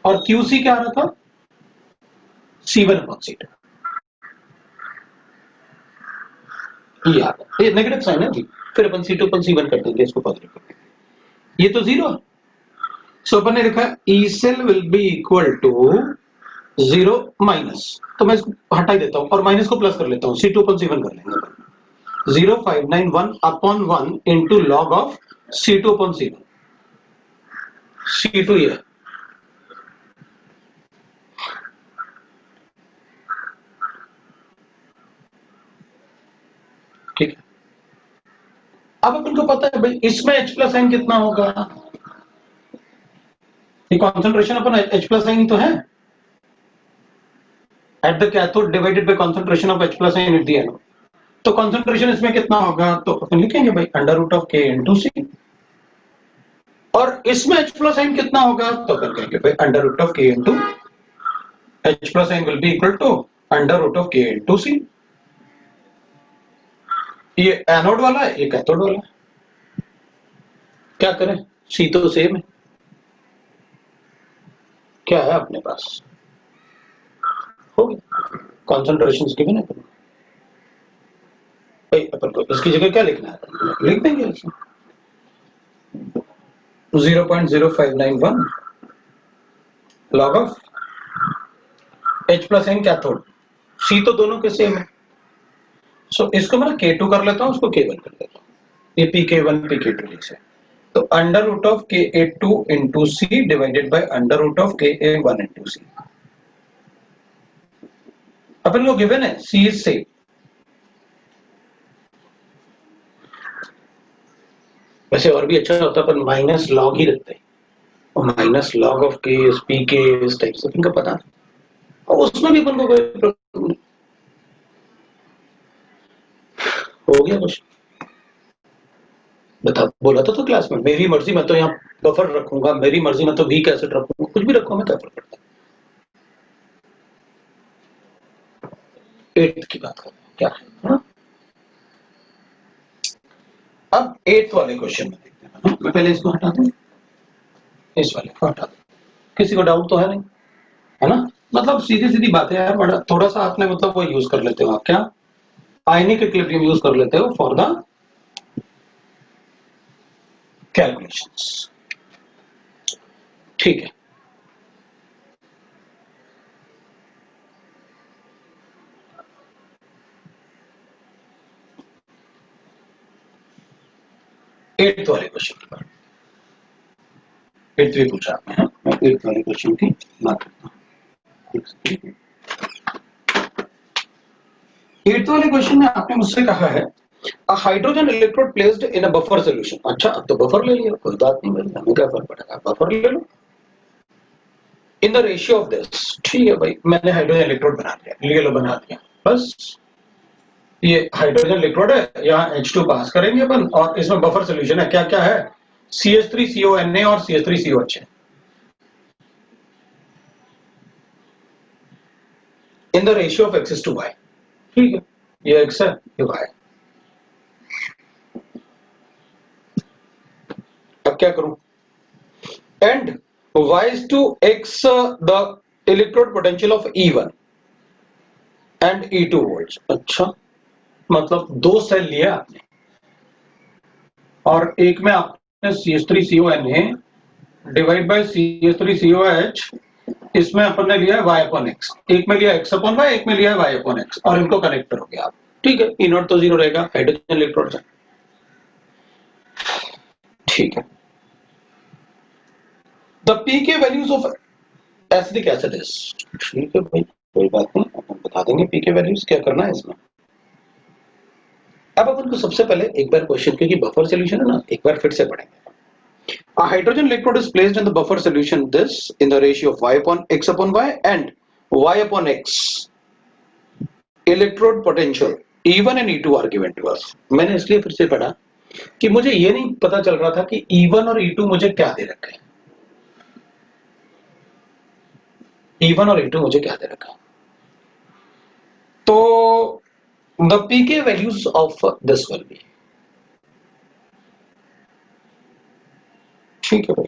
और QC क्या आ रहा था? C1 upon C2। ये नेगेटिव साइन है जी, फिर अपन C2 अपन C1 कर देंगे, इसको पॉजिटिव कर देंगे। ये तो 0 है, सो अपन ने लिखा E cell will be equal to 0 minus, तो मैं इसको हटा ही देता हूं और माइनस को प्लस कर लेता हूं, C2 अपन C1 कर लेंगे। 0591 upon 1 into log of C2 upon C1। C2 ये है, ठीक है। अब अपन को पता है भाई, इसमें H प्लस साइन कितना होगा? ये कॉन्सेंट्रेशन अपन H प्लस साइन तो है at the cathode divided by concentration of H plus sign at the anode, तो कॉन्सेंट्रेशन इसमें कितना होगा? तो अपन लिखेंगे भाई under root of K into C, और इसमें H प्लस साइन कितना होगा? तो अपन कहेंगे भाई under root of K into H plus sign will be equal to under root of K into C। ये एनोड वाला है, ये कैथोड वाला है, क्या करें? C तो सेम है, क्या है अपने पास? हो गया, कॉन्सेंट्रेशन गिवन है भाई, अपन को इसकी जगह क्या लिखना है? लिख देंगे 0.0591 log of H plus in cathode, C तो दोनों के सेम है, सो इसको मैं K2 कर लेता हूं, उसको K1 कर लेता हूं, ये PK1 PK2 लिख से, तो under root of Ka2 into C divided by under root of Ka1 into C। अपन को गिवन है C इज सेम, वैसे और भी अच्छा होता अपन माइनस लॉग ही रखते हैं, और minus log of K is PK इस टाइप से इनका पता, और उसमें भी अपन को कोई प्रॉब्लम नहीं। हो गया कुछ बता, बोला था तो क्लास में, मेरी मर्जी मैं तो यहाँ बफर रखूंगा, मेरी मर्जी मैं तो वीक एसिड रखूंगा, कुछ भी रखूंगा, मैं क्या फर्क पड़ता है। 8th की बात कर रहे हैं क्या है ना? अब 8th वाले क्वेश्चन में देखते हैं, मैं पहले इसको हटा दूं, इस वाले को हटा दूं, किसी को डाउट तो है नहीं, है ना? मतलब सीधी सीधी बात है यार, बड़ा थोड़ा सा आपने मतलब वो यूज कर लेते हो, आप क्या आयनिक इक्विलिब्रियम यूज कर लेते हो फॉर द कैलकुलेशंस, ठीक है। एट्थ वाले क्वेश्चन की बात, 8th भी पूछा आपने, हाँ? मैं 8th वाले क्वेश्चन की बात करता हूँ। 8th वाले क्वेश्चन में आपने मुझसे कहा है hydrogen electrode placed in a buffer solution. अच्छा, अब तो बफर ले लिया, कोई बात नहीं भाई, हमें क्या फर्क पड़ेगा, बफर ले लो in the ratio of this, ठीक है भाई, मैंने हाइड्रोजन इलेक्ट्रोड बना दिया, ले लो बना दिया, बस ये हाइड्रोजन लिक्विड है, यहाँ H2 पास करेंगे अपन और इसमें बफर सोल्यूशन है। क्या क्या है? CH3CONA और CH3COH है। इन the ratio of x to y। ठीक है, ये x है, ये y है। अब क्या करूं? And y to x the electrode potential of E1 and E2 volts. अच्छा, मतलब दो सेल लिया आपने और एक में आपने CH3CONA डिवाइड बाय CH3COH, इसमें अपन ने लिया है y अपॉन x, एक में लिया x अपॉन y, एक में लिया है y अपॉन x और इनको कनेक्ट करोगे आप। ठीक है, E नॉट तो जीरो रहेगा हाइड्रोजन इलेक्ट्रोड से। ठीक है, the pK values of acidic acid is. ठीक है भाई, कोई बात नहीं, अपन बता देंगे पीके वैल्यूज। क्या करना है इसमें? अब अपन को सबसे पहले एक बार क्वेश्चन, क्योंकि बफर सॉल्यूशन है ना, एक बार फिर से पढ़ेंगे। A hydrogen electrode is placed in the buffer solution, this in the ratio of y upon x upon y and y upon x. Electrode potential E1 and E2 are given to us. मैंने इसलिए फिर से पढ़ा कि मुझे ये नहीं पता चल रहा था कि E1 और E2 मुझे क्या दे रखा है। E1 और E2 मुझे क्या दे रखा है? तो the pK values of this will be। ठीक है भाई,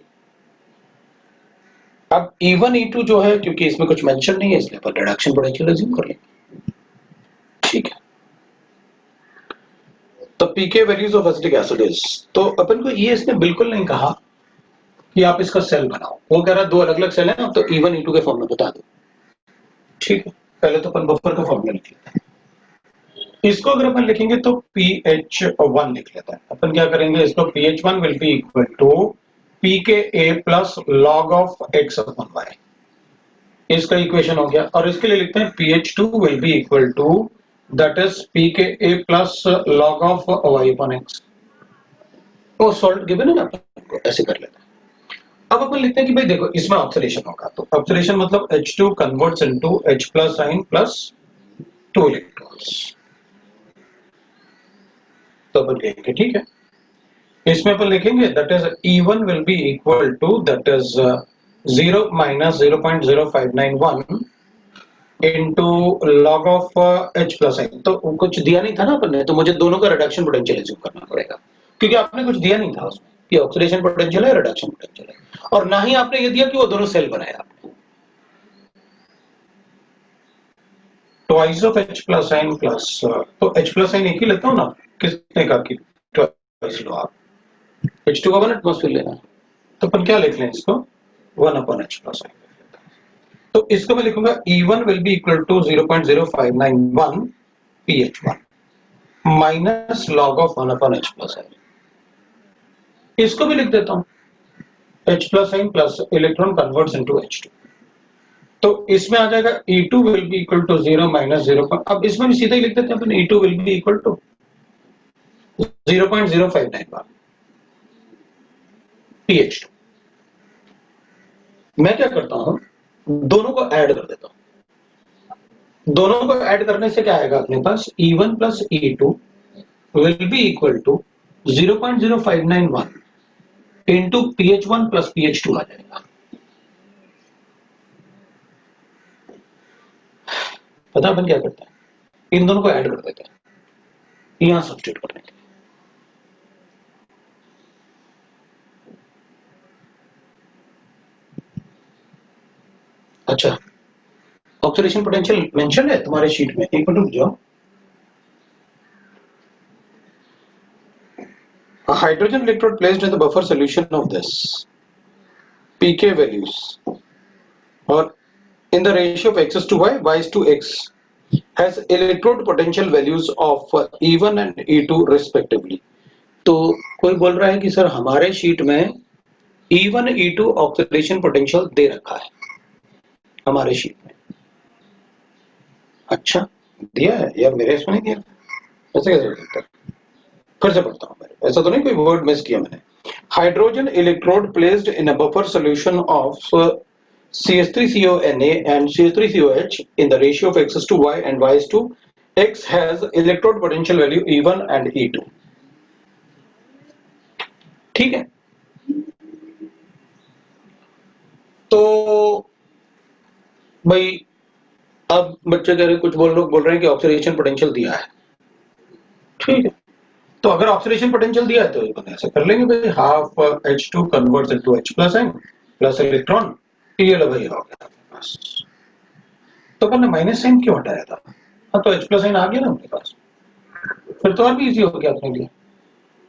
अब E1 E2 जो है, क्योंकि इसमें कुछ मेंशन नहीं है इसलिए अपन रिडक्शन पोटेंशियल अज्यूम कर लेंगे। ठीक है, तो pK values of acetic acid is, तो अपन को ये इसने बिल्कुल नहीं कहा कि आप इसका सेल बनाओ, वो कह रहा है दो अलग अलग सेल हैं तो E1 E2 के फॉर्म में बता दो। ठीक है, पहले तो अपन बफर का फॉर्मूला लिख लेते हैं। इसको अगर अपन लिखेंगे तो pH1 लिख लेते हैं। अपन क्या करेंगे, इसको pH1 will be equal to pKa plus log of x upon y, इसका इक्वेशन हो गया। और इसके लिए लिखते हैं pH2 will be equal to that is pKa plus log of y upon x। वो सॉल्व गिवन है ना, अपन को ऐसे कर लेते हैं। अब अपन लिखते हैं कि भाई देखो इसमें ऑक्सीडेशन होगा, तो ऑक्सीडेशन मतलब H2 converts into H plus ion plus 2 electrons. तो अपन लिखेंगे, ठीक है, इसमें अपन लिखेंगे that is E1 will be equal to that is 0 minus 0.0591 into log of H plus ion. तो कुछ दिया नहीं था ना अपन ने, तो मुझे दोनों का रिडक्शन पोटेंशियल अज्यूम करना पड़ेगा, क्योंकि आपने कुछ दिया नहीं था उसमें कि ऑक्सीडेशन पोटेंशियल है, रिडक्शन पोटेंशियल है, और ना ही आपने ये दिया कि वो दोनों सेल बनाए आपने। Twice of H plus ion plus, तो H प्लस आयन एक ही लेता हूं ना, किसने कहा कि ट्वाइस लो आप, H2 का 1 एटमॉस्फेयर लेना है, तो अपन क्या लिख लें इसको 1 अपॉन H प्लस आयन। तो इसको मैं लिखूंगा E1 will be equal to 0.0591 pH1 minus log of 1 upon H plus ion. इसको भी लिख देता हूं H plus ion plus electron converts into H2, तो इसमें आ जाएगा E2 will be equal to 0 minus 0। अब इसमें भी सीधा ही लिख देते हैं अपन, E2 will be equal to 0.0591 pH2। मैं क्या करता हूं, दोनों को ऐड कर देता हूं। दोनों को ऐड करने से क्या आएगा अपने पास, E1 plus E2 will be equal to 0.0591 into pH1 plus pH2 आ जाएगा। पता अपन क्या करते हैं, इन दोनों को ऐड कर देते हैं यहां सब्स्टिट्यूट करने के लिए। अच्छा, ऑक्सीडेशन पोटेंशियल मेंशन है तुम्हारे शीट में, एक मिनट रुक जाओ। A hydrogen electrode placed in the buffer solution of this pK values or in the ratio of x is to y, y is to x has electrode potential values of E1 and E2 respectively। तो कोई बोल रहा है कि sir हमारे sheet में E1 E2 oxidation potential दे रखा है हमारे शीट में। अच्छा, दिया है या मेरे इसमें नहीं दिया, ऐसे कैसे हो सकता है? फिर से पढ़ता हूं, ऐसा तो नहीं कोई वर्ड मिस किया मैंने। Hydrogen electrode placed in a buffer solution of CH3CONA and CH3COH in the ratio of x is to y and y is to X has electrode potential value E1 and E2. ठीक है, तो भाई अब बच्चे कह रहे कुछ लोग बोल रहे हैं कि ऑक्सीडेशन पोटेंशियल दिया है, ठीक है, तो अगर ऑक्सीडेशन पोटेंशियल दिया है तो अपन ऐसे कर लेंगे भाई, half H2 converts into H plus n plus electron, ये लो भाई हो गया बस। तो अपन ने माइनस साइन क्यों हटाया था? हाँ तो H प्लस n आ गया ना अपने पास, फिर तो और भी इजी हो गया अपने लिए,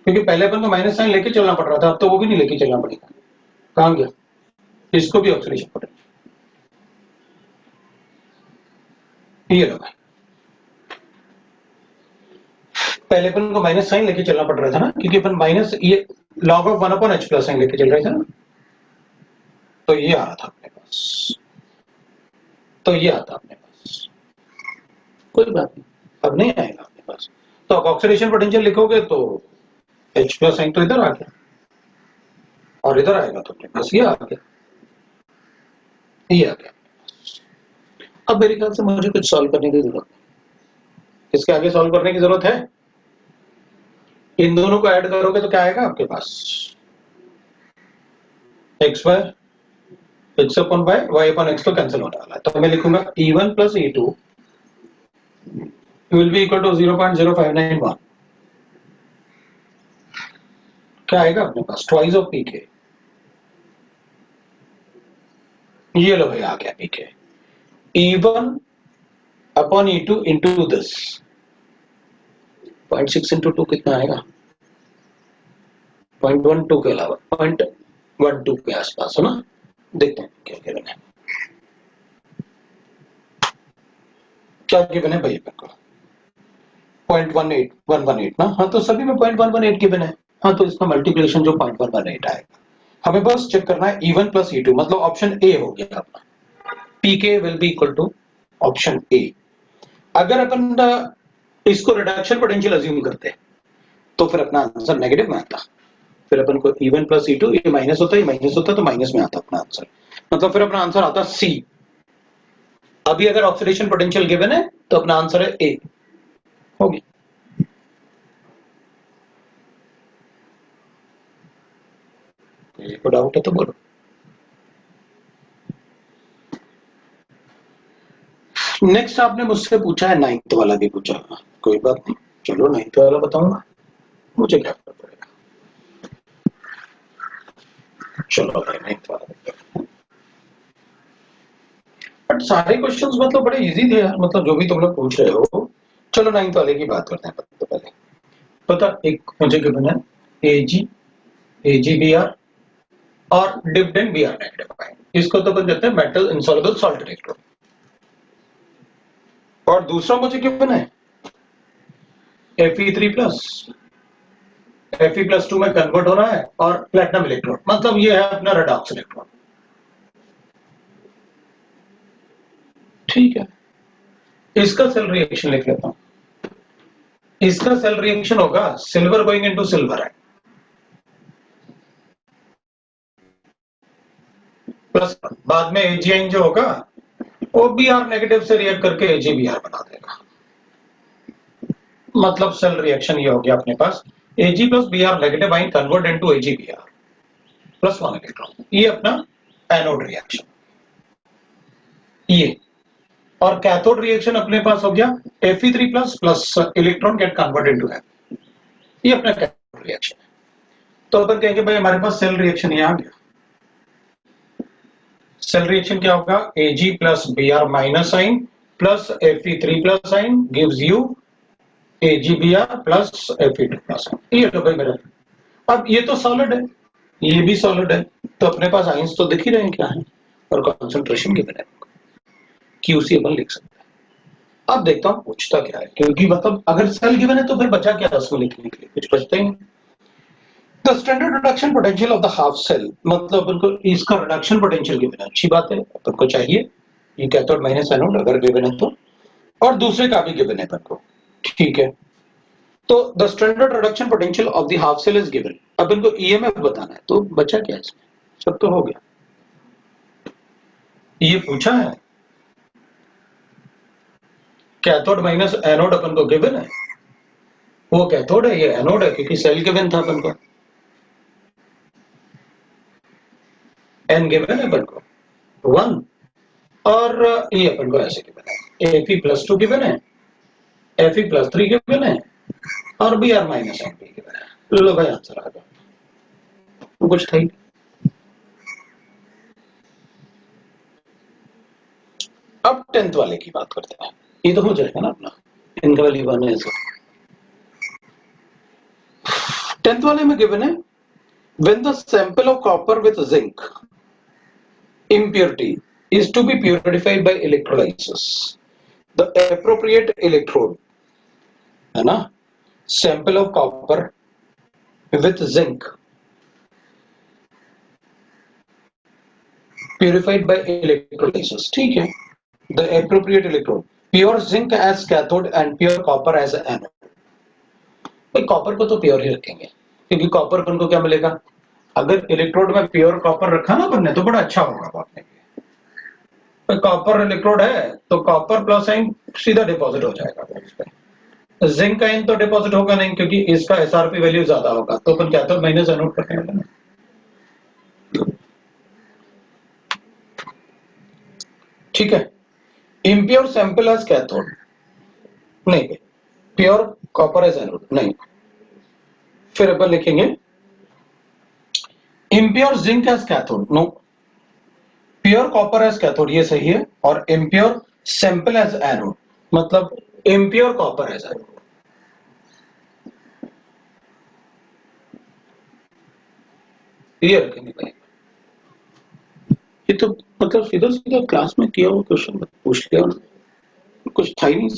क्योंकि पहले अपन को माइनस साइन लेके चलना पड़ रहा था, अब तो वो भी नहीं लेके चलना पड़ेगा। कहाँ गया? इसको भी ऑक्सीडेशन पोटेंशियल, ये लो भाई, पहले अपन को माइनस साइन लेके चलना पड़ रहा था ना, क्योंकि अपन माइनस ये log of 1 upon H plus sign लेके चल रहे थे ना, तो ये आ रहा था अपने पास, तो ये आता अपने पास, कोई बात नहीं, अब नहीं आएगा अपने पास। तो अब ऑक्सीडेशन पोटेंशियल लिखोगे तो H प्लस साइन तो इधर आ गया, और इधर आएगा तो अपने पास ये आ गया, ये आ गया। अब मेरे ख्याल से मुझे कुछ सॉल्व करने की जरूरत नहीं, इसके आगे सॉल्व करने की जरूरत है? इन दोनों को ऐड करोगे तो क्या आएगा आपके पास? X by X upon Y, Y upon X तो कैंसिल होने वाला है, तो मैं लिखूंगा E1 plus E2 will be equal to 0.0591। क्या आएगा अपने पास? ट्वाइस ऑफ पीके, ये लो भाई आ गया पीके। E1 upon E2 into this 0.6 into 2 कितना आएगा? 0.12 के अलावा 0.12 के आसपास है ना, देखते हैं क्या गिवन है, क्या गिवन है भाई अपन को? 0.18118 ना, हाँ तो सभी में 0.118 गिवन है, हाँ तो इसका मल्टीप्लिकेशन जो 0.118 आएगा, हमें बस चेक करना है E1 प्लस E2, मतलब ऑप्शन ए हो गया अपना, pK will be equal to option A. अगर अपन इसको रिडक्शन पोटेंशियल अज्यूम करते हैं तो फिर अपना आंसर नेगेटिव में आता, फिर अपन को E1 प्लस E2 ये माइनस होता है, माइनस होता तो माइनस में आता अपना आंसर, मतलब फिर अपना आंसर आता सी। अभी अगर ऑक्सीडेशन पोटेंशियल गिवन है तो अपना आंसर है ए, हो गया। कोई डाउट है तो बोलो। नेक्स्ट आपने मुझसे पूछा है, नाइन्थ वाला भी पूछा, कोई बात नहीं, चलो नाइन्थ वाला बताऊंगा, मुझे क्या फर्क पड़ेगा, चलो भाई नाइन्थ वाला। बट सारे क्वेश्चंस मतलब बड़े इजी थे यार, मतलब जो भी तुम लोग पूछ रहे हो। चलो नाइन्थ वाले की बात करते हैं। तो पहले पता एक मुझे गिवन है एजी, AgBr और डिविडेंड Br नेगेटिव आयन, इसको तो अपन कहते हैं मेटल इनसॉल्युबल सॉल्ट इलेक्ट्रोड। और दूसरा मुझे गिवन है Fe3 प्लस, Fe+2 में कन्वर्ट हो रहा है और प्लेटिनम इलेक्ट्रोड, मतलब ये है अपना रेडॉक्स इलेक्ट्रोड, ठीक है। इसका सेल रिएक्शन लिख लेता हूं, इसका सेल रिएक्शन होगा सिल्वर गोइंग इनटू सिल्वर है, प्लस बाद में AgN जो होगा वो Br नेगेटिव से रिएक्ट करके AgBr बना देगा, मतलब सेल रिएक्शन ये हो गया अपने पास Ag plus Br negative ion convert into AgBr plus 1 electron, ये अपना एनोड रिएक्शन ये। और कैथोड रिएक्शन अपने पास हो गया Fe3 plus plus electron gate convert into Fe, ये अपना कैथोड रिएक्शन है। तो अपन कहेंगे भाई हमारे पास सेल रिएक्शन ये आ गया, सेल रिएक्शन क्या होगा Ag plus Br minus sign plus Fe3 plus sign gives you AgBr plus Fe2 plus, ये लो भाई मेरा। अब ये तो सॉलिड है, ये भी सॉलिड है, तो अपने पास आइंस तो दिख ही रहे हैं क्या है, और कंसंट्रेशन गिवन है, QC अपन लिख सकते हैं। अब देखता हूं पूछता क्या है, क्योंकि मतलब अगर सेल गिवन है तो फिर बचा क्या उसको लिखने के लिए, कुछ बचता ही नहीं। The standard reduction potential of the half cell, मतलब अपन को इसका रिडक्शन पोटेंशियल गिवन है, अच्छी बात है, अपन को चाहिए ये कैथोड माइनस एनोड अगर गिवन है तो, और दूसरे का भी गिवन है अपन को, ठीक है। तो the standard reduction potential of the half cell is given, अब इनको EMF बताना है, तो बचा क्या इसमें, सब तो हो गया, ये पूछा है। कैथोड माइनस एनोड अपन को गिवन है, वो कैथोड है, ये एनोड है, क्योंकि सेल गिवन था अपन को, एन गिवन है अपन को 1, और ये अपन को ऐसे गिवन है, Fe+2 गिवन है, Fe+3 गिवन है, और Br माइनस एन गिवन है। लो भाई आंसर आ गया, कुछ था ही। अब 10th वाले की बात करते हैं, ये तो हो जाएगा ना अपना, इनका वैल्यू 1 है। 10th वाले में गिवन है, when the sample of copper with zinc impurity is to be purified by electrolysis, the appropriate electrode, है ना, sample of copper with zinc purified by electrolysis, ठीक है, the appropriate electrode, pure zinc as cathode and pure copper as anode। भाई copper को तो pure ही रखेंगे, क्योंकि copper अपन को क्या मिलेगा, अगर इलेक्ट्रोड में प्योर कॉपर रखा ना अपन ने तो बड़ा अच्छा होगा अपने लिए। कॉपर इलेक्ट्रोड है तो कॉपर प्लस आइन सीधा डिपॉजिट हो जाएगा, जिंक आइन तो डिपॉजिट होगा नहीं, क्योंकि इसका एसआरपी वैल्यू ज्यादा होगा, तो अपन क्या तो माइनस एनोड रखेंगे ना। ठीक है, इम्प्योर सैंपल एज कैथोड नहीं, प्योर कॉपर एज एनोड नहीं, फिर अपन लिखेंगे impure zinc as cathode, no, pure copper as cathode ये सही है, और इम्प्योर सैंपल एज एनोड मतलब इम्प्योर कॉपर एज एनोड। ये रखेंगे भाई, ये तो मतलब सीधा सीधा क्लास में किया हुआ क्वेश्चन पूछ लिया, कुछ था ही नहीं।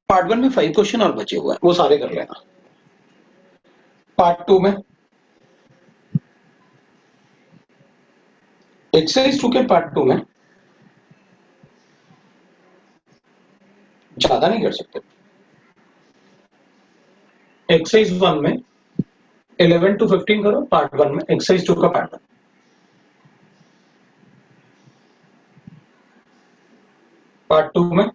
पार्ट 1 में 5 क्वेश्चन और बचे हुए हैं, वो सारे कर लेना। पार्ट 2 में एक्सरसाइज 2 के पार्ट 2 में ज्यादा नहीं कर सकते। एक्सरसाइज 1 में 11 to 15 करो, पार्ट 1 में एक्सरसाइज 2 का पार्ट 1। पार्ट 2 में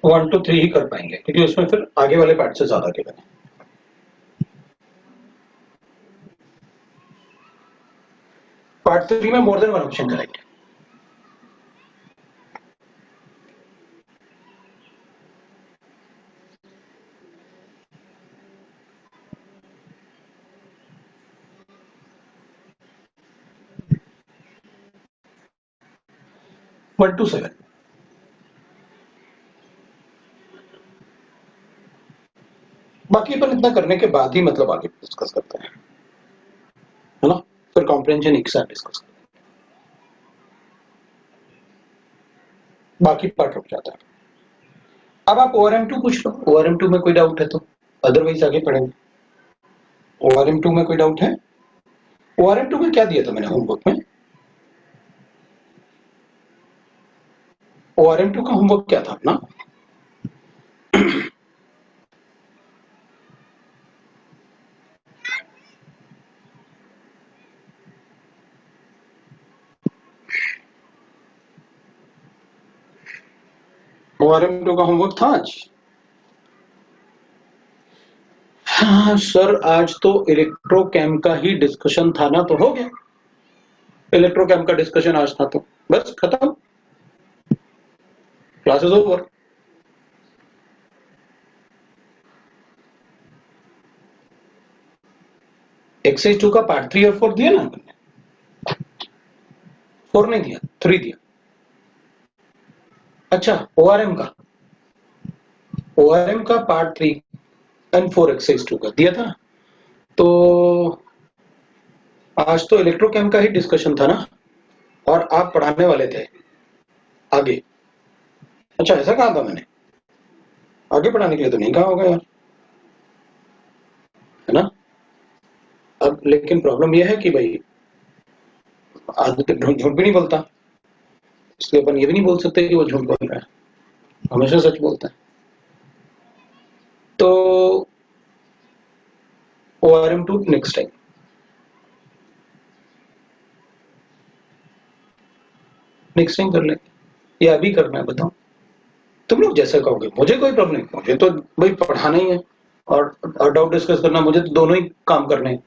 1 to 3 ही कर पाएंगे, क्योंकि उसमें फिर आगे वाले पार्ट से ज्यादा गिवन है। पार्ट 3 में more than one option correct. One two 7। बाकी अपन इतना करने के बाद ही मतलब आगे डिस्कस करते हैं, है ना, फिर कॉम्प्रिहेंशन एक साथ डिस्कस करते हैं, बाकी पार्ट रुक जाता है। अब आप ORM2 पूछ लो, ORM2 में कोई डाउट है तो, अदरवाइज आगे पढ़ेंगे। ORM2 में कोई डाउट है? ORM2 में क्या दिया था मैंने होमवर्क में? ORM2 का होमवर्क क्या था अपना? ORM2 का होमवर्क था आज? हाँ सर, आज तो इलेक्ट्रोकेम का ही डिस्कशन था ना, तो हो गया। इलेक्ट्रोकेम का डिस्कशन आज था तो बस खत्म, क्लास इज ओवर। एक्सरसाइज 2 का पार्ट 3 और 4 दिया ना हमने? 4 नहीं दिया, 3 दिया। अच्छा, ORM का पार्ट 3 एंड 4 एक्सरसाइज 2 का दिया था। तो आज तो इलेक्ट्रोकेम का ही डिस्कशन था ना, और आप पढ़ाने वाले थे आगे। अच्छा, ऐसा कहा था मैंने? आगे पढ़ाने के लिए तो नहीं कहा होगा यार, है ना। अब लेकिन प्रॉब्लम यह है कि भाई आदमी झूठ भी नहीं बोलता, इसलिए अपन ये भी नहीं बोल सकते कि वो झूठ बोल रहा है, हमेशा सच बोलता है। तो ORM2 नेक्स्ट टाइम, मिक्सिंग कर लेंगे, या अभी करना है बताओ, तुम लोग जैसे कहोगे, मुझे कोई प्रॉब्लम नहीं, मुझे तो भाई पढ़ाना ही है और डाउट डिस्कस करना, मुझे तो दोनों ही काम करने हैं।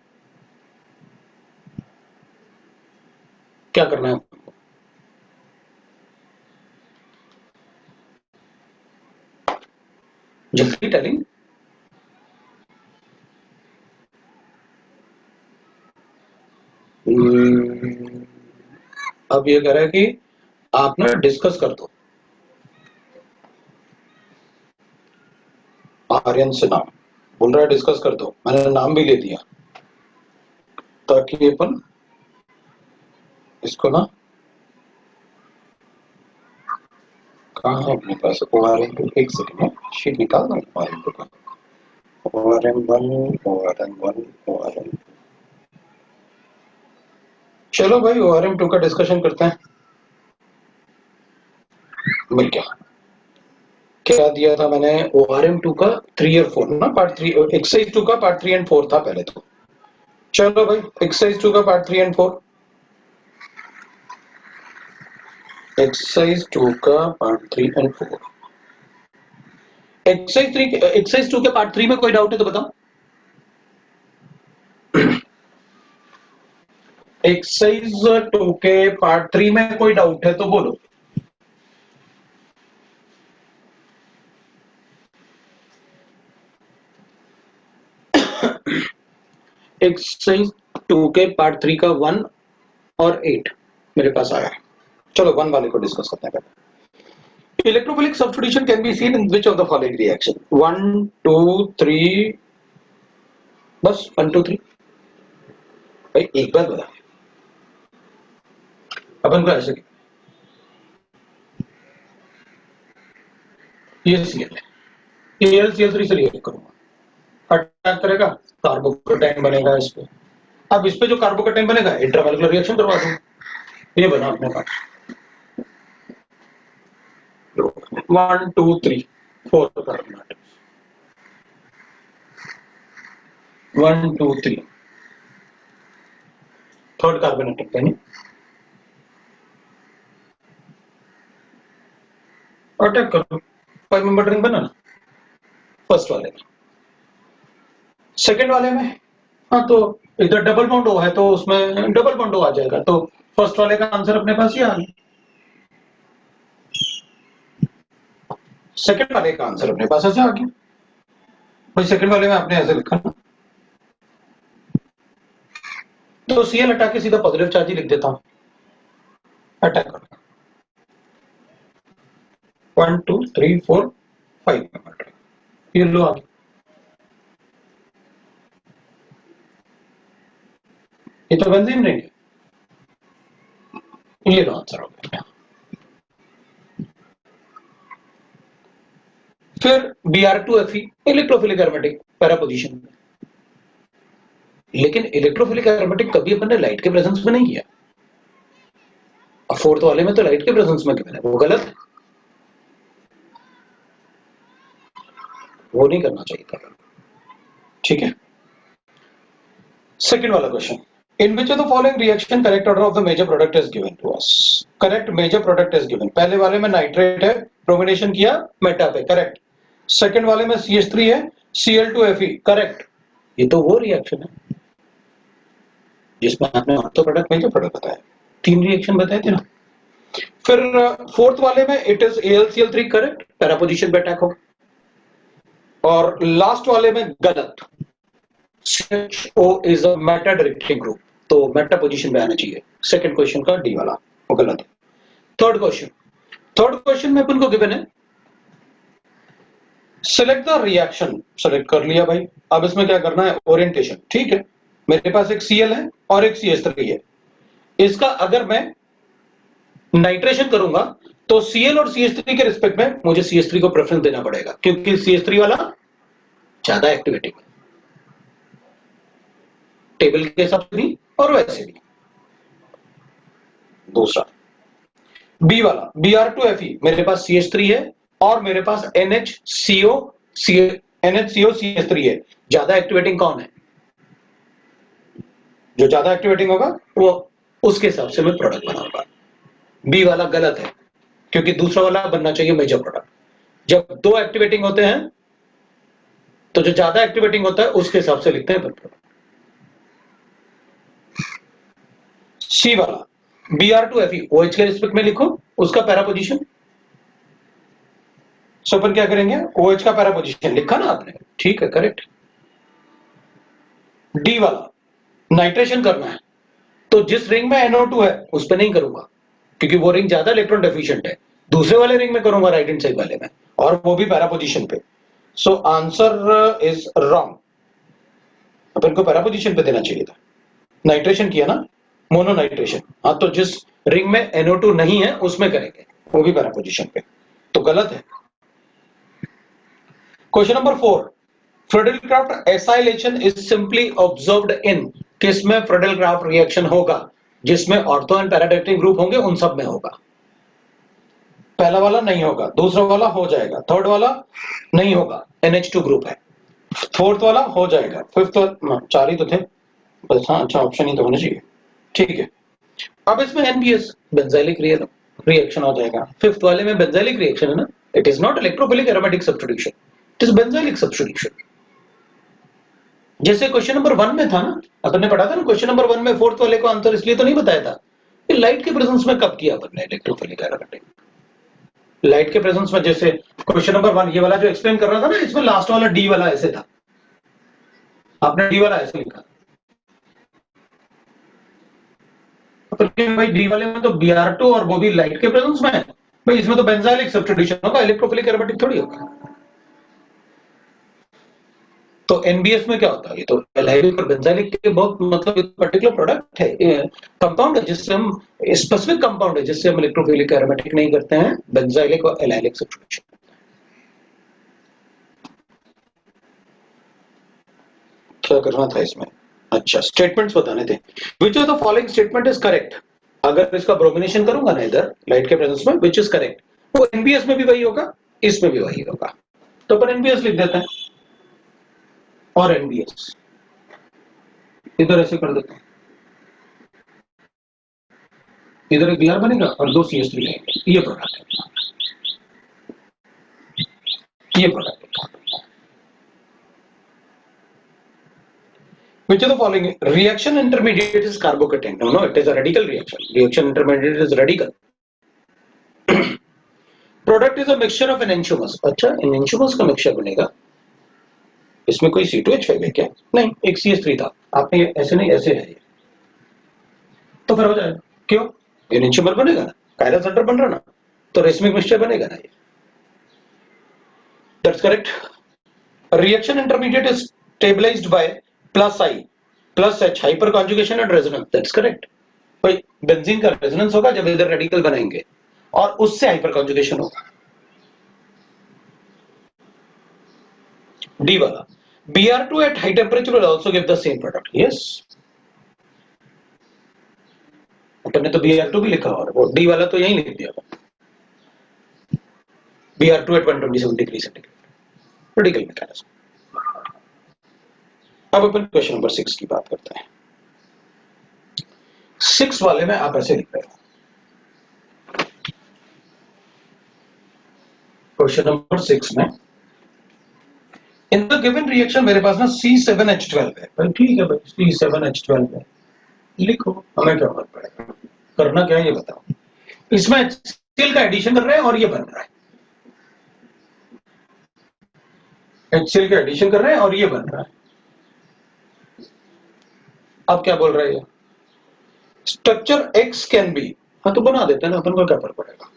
क्या करना है? जल्दी टेलिंग। अब ये कह रहा है कि आप ना डिस्कस कर दो आर्यन से नाम, बोल रहा है डिस्कस कर दो, मैंने नाम भी ले दिया ताकि अपन इसको ना, कहाँ है अपने पास ORM2, एक सेकंड में शीट निकाल दो ORM2 का, ORM1, चलो भाई ORM2 का डिस्कशन करते हैं। मिल गया, क्या दिया था मैंने, ORM2 का 3 और 4 ना, पार्ट 3, एक्सरसाइज 2 का पार्ट 3 एंड 4 था पहले तो। चलो भाई एक्सरसाइज 2 का पार्ट 3 एंड 4, एक्सरसाइज 2 का पार्ट 3 एंड 4, एक्सरसाइज 2 के पार्ट 3 में कोई डाउट है तो बताओ। एक्सरसाइज 2 के पार्ट 3 में कोई डाउट है तो बोलो। एक्सरसाइज 2 के पार्ट 3 का 1 और 8 मेरे पास आया है। चलो 1 वाले को डिस्कस करते हैं। Electrophilic substitution can be seen in which of the following reaction, 1 2 3, बस 1 2 3। भाई एक बार बता, अपन को ऐसे ये सीएल है, CL3 से रिएक्ट करूंगा, अटैक करेगा, कार्बोकेटाइन बनेगा इस पे। अब इस पे जो कार्बोकेटाइन बनेगा इंट्रामोलेकुलर रिएक्शन करवा दूंगा, ये बना अपने पास 1 2 3 4 carbon atoms, 1 2 3, third carbon atom पे नहीं, अटैक करो, 5 मेंबर रिंग बना ना फर्स्ट वाले में। सेकंड वाले में हाँ, तो इधर डबल बॉन्ड O है तो उसमें डबल बॉन्ड O आ जाएगा, तो फर्स्ट वाले का आंसर अपने पास ही आ गया, सेकंड वाले का आंसर अपने पास ऐसे आ गया। भाई सेकंड वाले में आपने ऐसे लिखा ना, तो Cl हटा के सीधा पॉजिटिव चार्ज ही लिख देता हूं, अटैक करो 1 2 3 4 5 मेंबर, ये लो आ गया, ये तो बेंजीन रिंग है, ये लो आंसर हो गया। फिर Br2Fe electrophilic aromatic para position में, लेकिन इलेक्ट्रोफिलिक एरोमेटिक कभी अपन ने लाइट के प्रेजेंस में नहीं किया, और फोर्थ वाले में तो लाइट के प्रेजेंस में किया है, वो गलत है, वो नहीं करना चाहिए था। ठीक है, सेकंड वाला question, in which of the following reaction correct order of the major product is given to us, correct major product is given, पहले वाले में नाइट्रेट है, ब्रोमिनेशन किया मेटा पे, करेक्ट, सेकंड वाले में CH3 है, Cl2Fe, करेक्ट, ये तो वो रिएक्शन है जिसमें आपने ऑर्थो प्रोडक्ट मेजर प्रोडक्ट बताया, 3 रिएक्शन बताए थे ना। फिर फोर्थ वाले में it is AlCl3, correct, para position पे अटैक होगा, और लास्ट वाले में गलत, CHO is a Meta directing group, तो मेटा पोजीशन पे आना चाहिए, सेकंड क्वेश्चन का डी वाला वो गलत है। थर्ड क्वेश्चन में अपन को गिवन है सिलेक्ट द रिएक्शन, सेलेक्ट कर लिया भाई, अब इसमें क्या करना है, ओरिएंटेशन, ठीक है, मेरे पास एक Cl है और एक CH3 है, इसका अगर मैं नाइट्रेशन करूंगा तो Cl और CH3 के रिस्पेक्ट में मुझे CH3 को प्रेफरेंस देना पड़ेगा, क्योंकि CH3 वाला ज्यादा एक्टिविटी टेबल के हिसाब से भी और वैसे भी। दूसरा बी वाला Br2Fe, मेरे पास CH3 है और मेरे पास NHCO CH3 है, ज्यादा एक्टिवेटिंग कौन है, जो ज्यादा एक्टिवेटिंग होगा वो उसके हिसाब से मैं प्रोडक्ट बनाऊंगा। बी वाला गलत है, क्योंकि दूसरा वाला बनना चाहिए मेजर प्रोडक्ट। जब दो एक्टिवेटिंग होते हैं तो जो ज्यादा एक्टिवेटिंग होता है उसके हिसाब से लिखते हैं बन प्रोडक्ट। सी वाला Br2Fe OH के रिस्पेक्ट में लिखो उसका पैरा पोजीशन। सो अपन क्या करेंगे, OH का पैरा पोजीशन लिखा ना आपने, ठीक है, करेक्ट। डी वाला नाइट्रेशन करना है, तो जिस रिंग में NO2 है उस पर नहीं करूंगा, क्योंकि वो रिंग ज्यादा इलेक्ट्रॉन डेफिशिएंट है। दूसरे वाले रिंग में करूंगा, राइट हैंड साइड वाले में, और वो भी पैरा पोजीशन पे। So answer is wrong. अपन को पैरा पोजीशन पे देना चाहिए था। नाइट्रेशन किया ना, मोनो नाइट्रेशन। हाँ, तो जिस रिंग में NO2 नहीं है उसमें करेंगे, वो भी पैरा पोजीशन पे, तो गलत है। Question number 4, Friedel-craft acylation is simply observed in, किसमें फ्रेडल-क्राफ्ट रिएक्शन होगा? जिसमें ऑर्थो एंड पैराडाइलेक्ट्रिक ग्रुप होंगे उन सब में होगा। पहला वाला नहीं होगा, दूसरा वाला हो जाएगा, थर्ड वाला नहीं होगा, NH2 ग्रुप है, फोर्थ वाला हो जाएगा, फिफ्थ, चार ही तो थे बस। हाँ, अच्छा ऑप्शन ही तो होना चाहिए, ठीक है। अब इसमें NBS बेंजाइलिक रिएक्शन हो जाएगा। फिफ्थ वाले में बेंजाइलिक रिएक्शन है ना, it is not electrophilic aromatic substitution, it is benzylic substitution. जैसे क्वेश्चन नंबर 1 में था ना, अपन ने पढ़ा था ना, क्वेश्चन नंबर 1 में फोर्थ वाले को आंसर इसलिए तो नहीं बताया था कि लाइट के प्रेजेंस में कब किया अपन ने इलेक्ट्रोफिलिक एरोमेटिक। लाइट के प्रेजेंस में, जैसे क्वेश्चन नंबर 1 ये वाला जो एक्सप्लेन कर रहा था ना, इसमें लास्ट वाला डी वाला ऐसे था, आपने डी वाला ऐसे लिखा, भाई डी वाले में तो Br2 और वो भी लाइट के प्रेजेंस में है, भाई इसमें तो बेंजाइलिक सब्स्टिट्यूशन होगा, इलेक्ट्रोफिलिक एरोमेटिक थोड़ी होगा। तो NBS में क्या होता है, ये तो एल्हाइलिक और बेंजाइलिक के बहुत मतलब पर्टिकुलर प्रोडक्ट है, कंपाउंड है, जिससे हम स्पेसिफिक कंपाउंड है जिससे हम इलेक्ट्रोफिलिक एरोमेटिक नहीं करते हैं, बेंजाइलिक और एल्हाइलिक सब्स्टिट्यूशन। क्या करना था इसमें, अच्छा स्टेटमेंट्स बताने थे। विच of the following statement is correct? अगर इसका ब्रोमिनेशन करूंगा ना इधर लाइट के प्रेजेंस में, विच इज करेक्ट, वो NBS में भी वही होगा, इसमें भी वही होगा, तो अपन NBS लिख देते हैं और NBS इधर ऐसे कर देते हैं, इधर एक Br बनेगा और दो CH3 लेंगे, ये प्रोडक्ट है, ये प्रोडक्ट है। Which of the following reaction intermediate is carbocation? No, no, it is a radical reaction. Reaction intermediate is radical. Product is a mixture of enantiomers. अच्छा, enantiomers का मिक्सचर बनेगा, इसमें कोई C2H5 है क्या? नहीं, एक CH3 था, आपने ऐसे नहीं ऐसे है, तो फिर हो जाएगा। क्यों? enantiomer बनेगा ना, कायरल सेंटर बन रहा ना, तो रेसमिक मिक्सचर बनेगा ना ये। That's correct. Reaction intermediate is stabilized by plus I plus H hyper conjugation and resonance. That's correct. भाई बेंजीन का रेजोनेंस होगा जब इधर रेडिकल बनाएंगे और उससे हाइपर कॉन्जुगेशन होगा। डी वाला Br2 at high temperature will also give the same product. Yes. अपन ने तो Br2 भी लिखा और वो डी वाला तो यही लिख दिया, Br2 at 127 degree centigrade, radical mechanism. अब अपन क्वेश्चन नंबर 6 की बात करते हैं। 6 वाले में आप ऐसे लिख रहे हो, क्वेश्चन नंबर 6 में इन द गिवन रिएक्शन मेरे पास ना C7H12 है, ठीक है भाई C7H12 है, लिखो, हमें क्या फर्क पड़ेगा, करना क्या है ये बताओ। इसमें HCl का एडिशन कर रहे हैं और ये बन रहा है, HCl का एडिशन कर रहे हैं और ये बन रहा है। अब क्या बोल रहे हैं, स्ट्रक्चर X कैन बी, हाँ तो बना देते हैं ना, अपन को क्या फर्क पड़ेगा।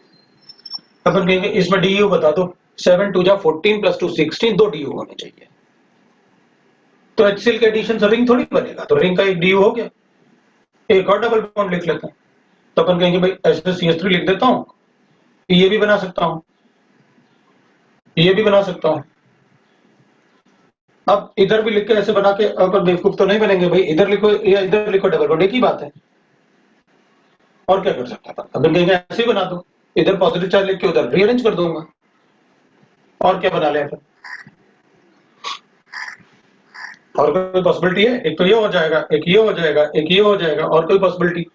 अपन कहेंगे इसमें DU बता दो, 7 2 जा 14 + 2 16, 2 DU होने चाहिए, तो HCl का एडिशन से रिंग थोड़ी बनेगा, तो रिंग का एक DU हो गया, एक और डबल बॉन्ड लिख लेते हैं, तो अपन कहेंगे भाई ऐसे CH3 लिख देता हूं, ये भी बना सकता हूं, ये भी बना सकता हूं। अब इधर भी लिख के ऐसे बना के अपन बेवकूफ तो नहीं बनेंगे भाई, इधर लिखो या इधर लिखो डबल बॉन्ड, एक ही बात है, और क्या कर सकता है अपन कहेंगे ऐसे ही बना दो, इधर पॉजिटिव चार्ज लिख के उधर रीअरेंज कर दूंगा, और क्या बना लिया फिर, और कोई पॉसिबिलिटी है? एक तो ये हो जाएगा, एक ये हो जाएगा, एक ये हो जाएगा, और कोई पॉसिबिलिटी?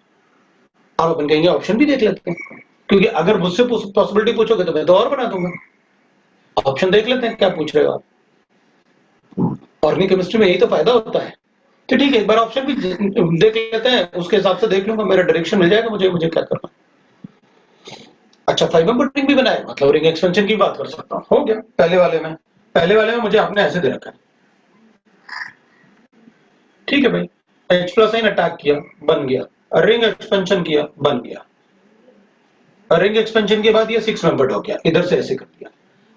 आप अपन कहेंगे ऑप्शन भी देख लेते हैं, क्योंकि अगर मुझसे पॉसिबिलिटी पूछोगे तो मैं तो और बना दूंगा। ऑप्शन देख लेते हैं क्या पूछ रहे हो आप। ऑर्गेनिक केमिस्ट्री में यही तो फायदा होता है कि ठीक है एक बार ऑप्शन भी देख लेते हैं, उसके हिसाब से देख लूंगा, मेरा डायरेक्शन मिल जाएगा मुझे मुझे क्या करना। अच्छा 5 मेंबर रिंग भी बनाया, मतलब रिंग एक्सपेंशन की बात कर सकता हूँ, हो गया। पहले वाले में मुझे आपने ऐसे दे रखा है, ठीक है भाई, H प्लस आइन अटैक किया बन गया, रिंग एक्सपेंशन किया बन गया, रिंग एक्सपेंशन के बाद ये 6 मेंबर्ड हो गया, इधर से ऐसे कर दिया,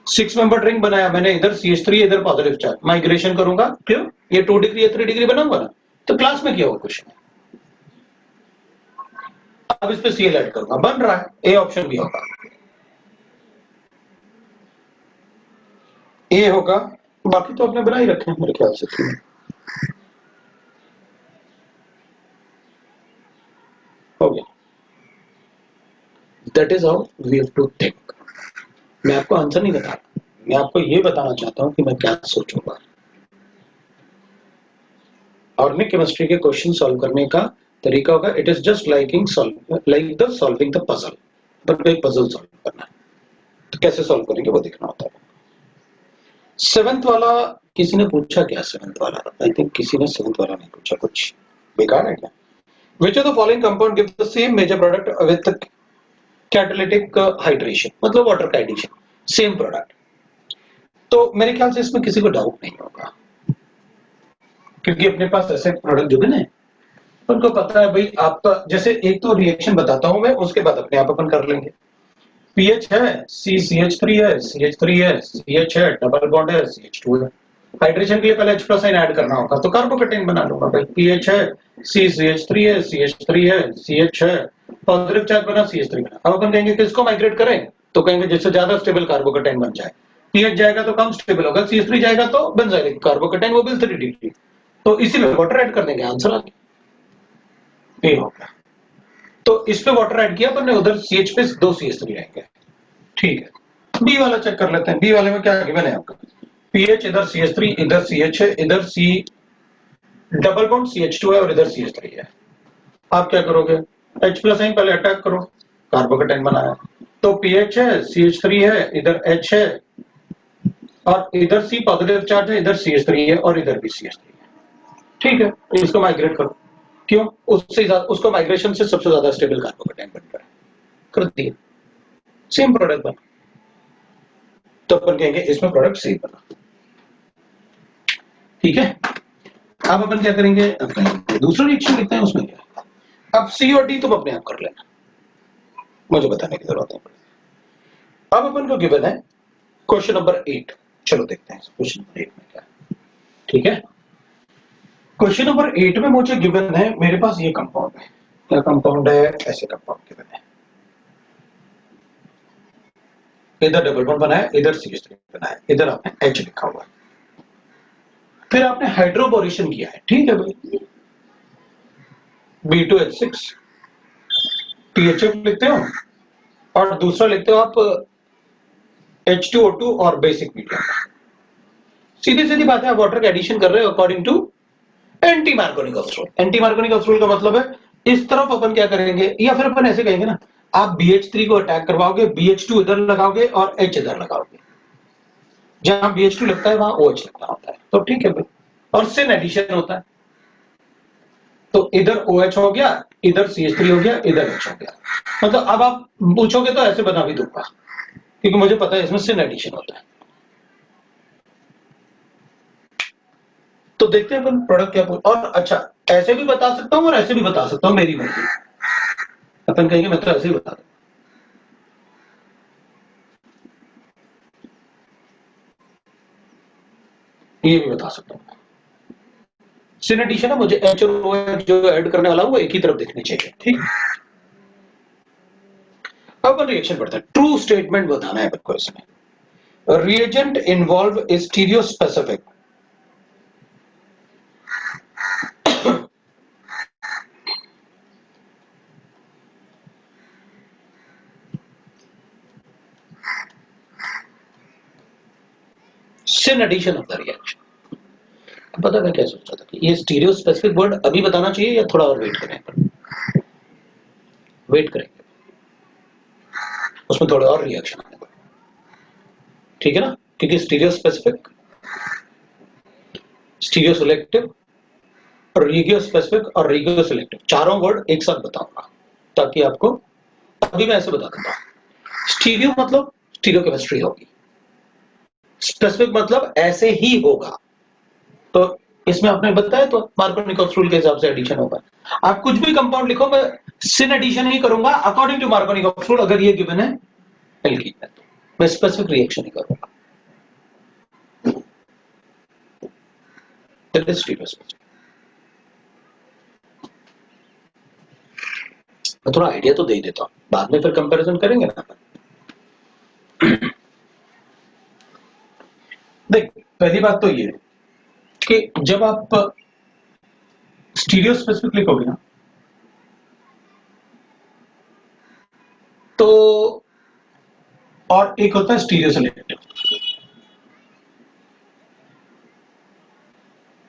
6 मेंबर्ड रिंग बनाया मैंने, इधर CH3 इधर पॉजिटिव चार्ज, माइग्रेशन करूंगा, क्यों ये 2 डिग्री या 3 डिग्री बनाऊंगा ना, तो क्लास में किया हुआ क्वेश्चन। अब इस पे Cl ऐड करूंगा, बन रहा है, ए ऑप्शन भी होगा, ए होगा, बाकी तो आपने बना ही रखे हैं मेरे ख्याल से। हो गया, that is how we have to think. मैं आपको आंसर नहीं बता, मैं आपको ये बताना चाहता हूं कि मैं क्या सोचूंगा। ऑर्गेनिक केमिस्ट्री के क्वेश्चन सॉल्व करने का तरीका होगा, it is just like the solving the puzzle, but एक पजल सॉल्व करना है, तो कैसे सॉल्व करेंगे वो देखना होता है। 7th वाला किसी ने पूछा क्या? 7th वाला आई थिंक किसी ने 7th वाला नहीं पूछा, कुछ बेकार है क्या? Which of the following compound gives the same major product with catalytic hydration, मतलब वाटर का एडिशन, सेम प्रोडक्ट। तो मेरे ख्याल से इसमें किसी को डाउट नहीं होगा, क्योंकि अपने पास ऐसे प्रोडक्ट जो है उनको पता है भाई। आपका जैसे एक तो रिएक्शन बताता हूं मैं, उसके बाद अपने आप अपन कर लेंगे। पीएच है, CH3 है, CH3 है, CH है, डबल बॉन्ड है, CH2 है। हाइड्रेशन के लिए पहले H प्लस आइन ऐड करना होगा, तो कार्बोकेटाइन बना लूंगा भाई, पीएच है, CH3 है, CH3 है, CH है, पॉजिटिव चार्ज बना, CH3 बना। अब अपन कहेंगे किसको माइग्रेट करें, तो कहेंगे जिससे ज्यादा स्टेबल कार्बोकेटाइन बन जाए। पीएच जाएगा तो कम स्टेबल होगा, CH3 जाएगा तो बेंजाइलिक कार्बोकेटाइन, वो भी 3 डिग्री, तो इसी में वाटर ऐड कर देंगे, आंसर आ गया, ये होगा। तो इस पे वाटर ऐड किया अपन ने, उधर CH पे 2 CH3 रहेंगे, ठीक है। बी वाला चेक कर लेते हैं, बी वाले में क्या गिवन है आपका, पीएच इधर CH3 इधर CH है, इधर C डबल बॉन्ड CH2 है और इधर CH3 है। आप क्या करोगे, H प्लस आइन पहले अटैक करो, कार्बोकेटाइन बनाया, तो पीएच है, CH3 है, इधर H है और इधर C पॉजिटिव चार्ज है, इधर CH3 है और इधर भी CH3 है, ठीक है। इसको माइग्रेट करो, क्यों, उससे उसको माइग्रेशन से सबसे ज्यादा स्टेबल कार्बोकेटाइन बन रहा है, कर दिया, सेम प्रोडक्ट बना, तो अपन कहेंगे इसमें प्रोडक्ट सेम बना, ठीक है। अब अपन क्या करेंगे, अब कहेंगे दूसरा रिएक्शन लिखते हैं, उसमें क्या है, अब C और D तुम अपने आप कर लेना, मुझे बताने की जरूरत नहीं। अब अपन को गिवन है क्वेश्चन नंबर 8, चलो देखते हैं क्वेश्चन नंबर 8 में क्या है, ठीक है। क्वेश्चन नंबर 8 में मुझे गिवन है, मेरे पास ये कंपाउंड है, क्या कंपाउंड है, ऐसे कंपाउंड गिवन है, इधर डबल बॉन्ड बनाया, इधर CH3 बनाया, इधर आपने H लिखा हुआ है, फिर आपने हाइड्रोबोरेशन किया है, ठीक है भाई, B2H6 PHF लिखते हो और दूसरा लिखते हो आप H2O2 और बेसिक मीडियम। सीधी सीधी बात है, आप वाटर का एडिशन कर रहे हो according to anti Markovnikov's rule. Anti Markovnikov's rule का मतलब है इस तरफ अपन क्या करेंगे, या फिर अपन ऐसे कहेंगे ना, आप BH3 को अटैक करवाओगे, BH2 इधर लगाओगे और H इधर लगाओगे, जहां BH2 लगता है वहां OH लगना होता है, तो ठीक है भाई, और सिन एडिशन होता है, तो इधर OH हो गया, इधर CH3 हो गया, इधर H हो गया। मतलब अब आप पूछोगे तो ऐसे बना भी दूंगा, क्योंकि मुझे पता है इसमें सिन एडिशन होता है। तो देखते हैं अपन प्रोडक्ट क्या, और अच्छा ऐसे भी बता सकता हूं और ऐसे भी बता सकता हूं, मेरी मर्जी। अपन कहेंगे मैं तो ऐसे ही बता दूं, ये भी बता सकता हूं। सिन एडिशन है, मुझे H और OH जो ऐड करने वाला हूं वो एक ही तरफ दिखने चाहिए, ठीक। अब अपन रिएक्शन पढ़ते हैं, ट्रू स्टेटमेंट बताना है आपको इसमें। Reagent involve is stereospecific, syn addition of the reaction. पता मैं क्या सोच रहा था कि ये स्टीरियो स्पेसिफिक वर्ड अभी बताना चाहिए या थोड़ा और वेट करें, वेट करेंगे, उसमें थोड़े और रिएक्शन आने दो, ठीक है ना, क्योंकि stereospecific, stereoselective, regiospecific और रिगियो सिलेक्टिव चारों वर्ड एक साथ बताऊंगा ताकि आपको, अभी मैं ऐसे बता देता हूं। स्टीरियो मतलब स्टीरियो केमिस्ट्री होगी, स्पेसिफिक मतलब ऐसे ही होगा, तो इसमें आपने बताया तो मार्कोनिकॉफ रूल के हिसाब से एडिशन होगा। आप कुछ भी कंपाउंड लिखो, मैं सिन एडिशन ही करूंगा अकॉर्डिंग टू मार्कोनिकॉफ रूल, अगर ये गिवन है एल्कीन है तो मैं स्पेसिफिक रिएक्शन ही करूंगा। That is stereo specific. मैं थोड़ा आइडिया तो दे देता हूं, बाद में फिर कंपैरिजन करेंगे ना। देख, पहली बात तो ये कि जब आप स्टीरियो स्पेसिफिक लिखोगे ना, तो और एक होता है स्टीरियो सिलेक्टिव।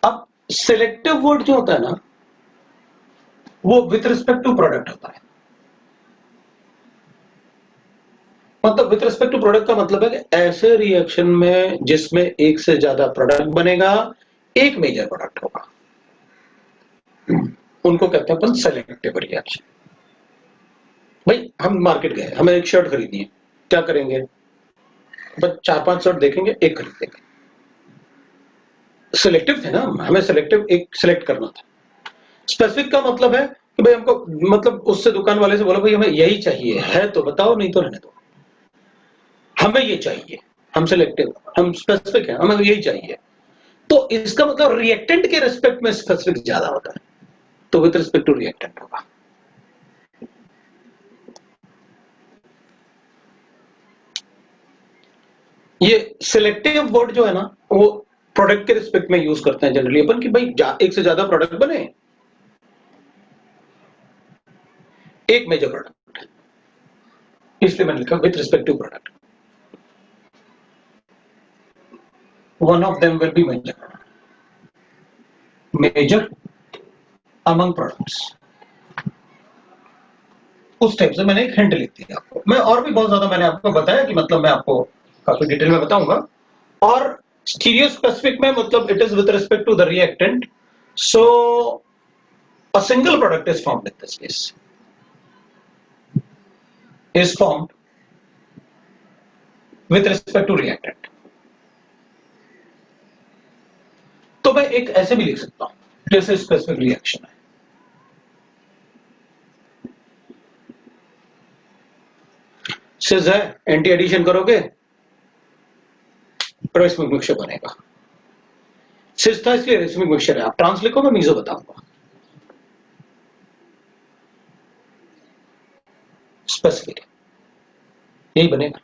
अब सिलेक्टिव वर्ड जो होता है ना, वो विथ रिस्पेक्ट टू प्रोडक्ट होता है। मतलब विथ रिस्पेक्ट टू प्रोडक्ट का मतलब है कि ऐसे रिएक्शन में जिसमें एक से ज्यादा प्रोडक्ट बनेगा, एक मेजर प्रोडक्ट होगा, उनको कहते हैं अपन सेलेक्टिव रिएक्शन। भाई हम मार्केट गए, हमें एक शर्ट खरीदनी है, क्या करेंगे, बस 4-5 शर्ट देखेंगे, एक खरीदेंगे। सिलेक्टिव थे ना, हमें सिलेक्टिव एक सिलेक्ट करना था। स्पेसिफिक का मतलब है कि भाई हमको, मतलब उससे दुकान वाले से बोलो भाई हमें यही चाहिए है तो बताओ, नहीं तो रहने दो, हमें ये चाहिए, हम सिलेक्टिव, हम स्पेसिफिक है, हमें यही चाहिए। तो इसका मतलब रिएक्टेंट के रिस्पेक्ट में स्पेसिफिक ज्यादा होता है, तो विद रिस्पेक्ट टू रिएक्टेंट होगा। ये सिलेक्टिव वर्ड जो है ना, वो प्रोडक्ट के रिस्पेक्ट में यूज करते हैं जनरली अपन कि भाई एक से ज्यादा प्रोडक्ट बने, एक मेजर प्रोडक्ट, इसलिए मैंने लिखा with respect to product, one of them will be major among products. उस टाइप से मैंने एक हिंट लिख दिया आपको। मैं और भी बहुत ज्यादा मैंने आपको बताया कि मतलब मैं आपको काफी डिटेल में बताऊंगा। और स्टीरियो स्पेसिफिक में मतलब it is with respect to the reactant, so a single product is formed in this case, is formed with respect to reactant। तो मैं एक ऐसे भी लिख सकता हूं जैसे स्पेसिफिक रिएक्शन है, सिस है, एंटी एडिशन करोगे रेसमिक मिक्सचर बनेगा। सिस था इसलिए रेसमिक मिक्सचर है, आप ट्रांस लिखो, मैं मीजो बताऊंगा। स्पेसिफिक यही बनेगा,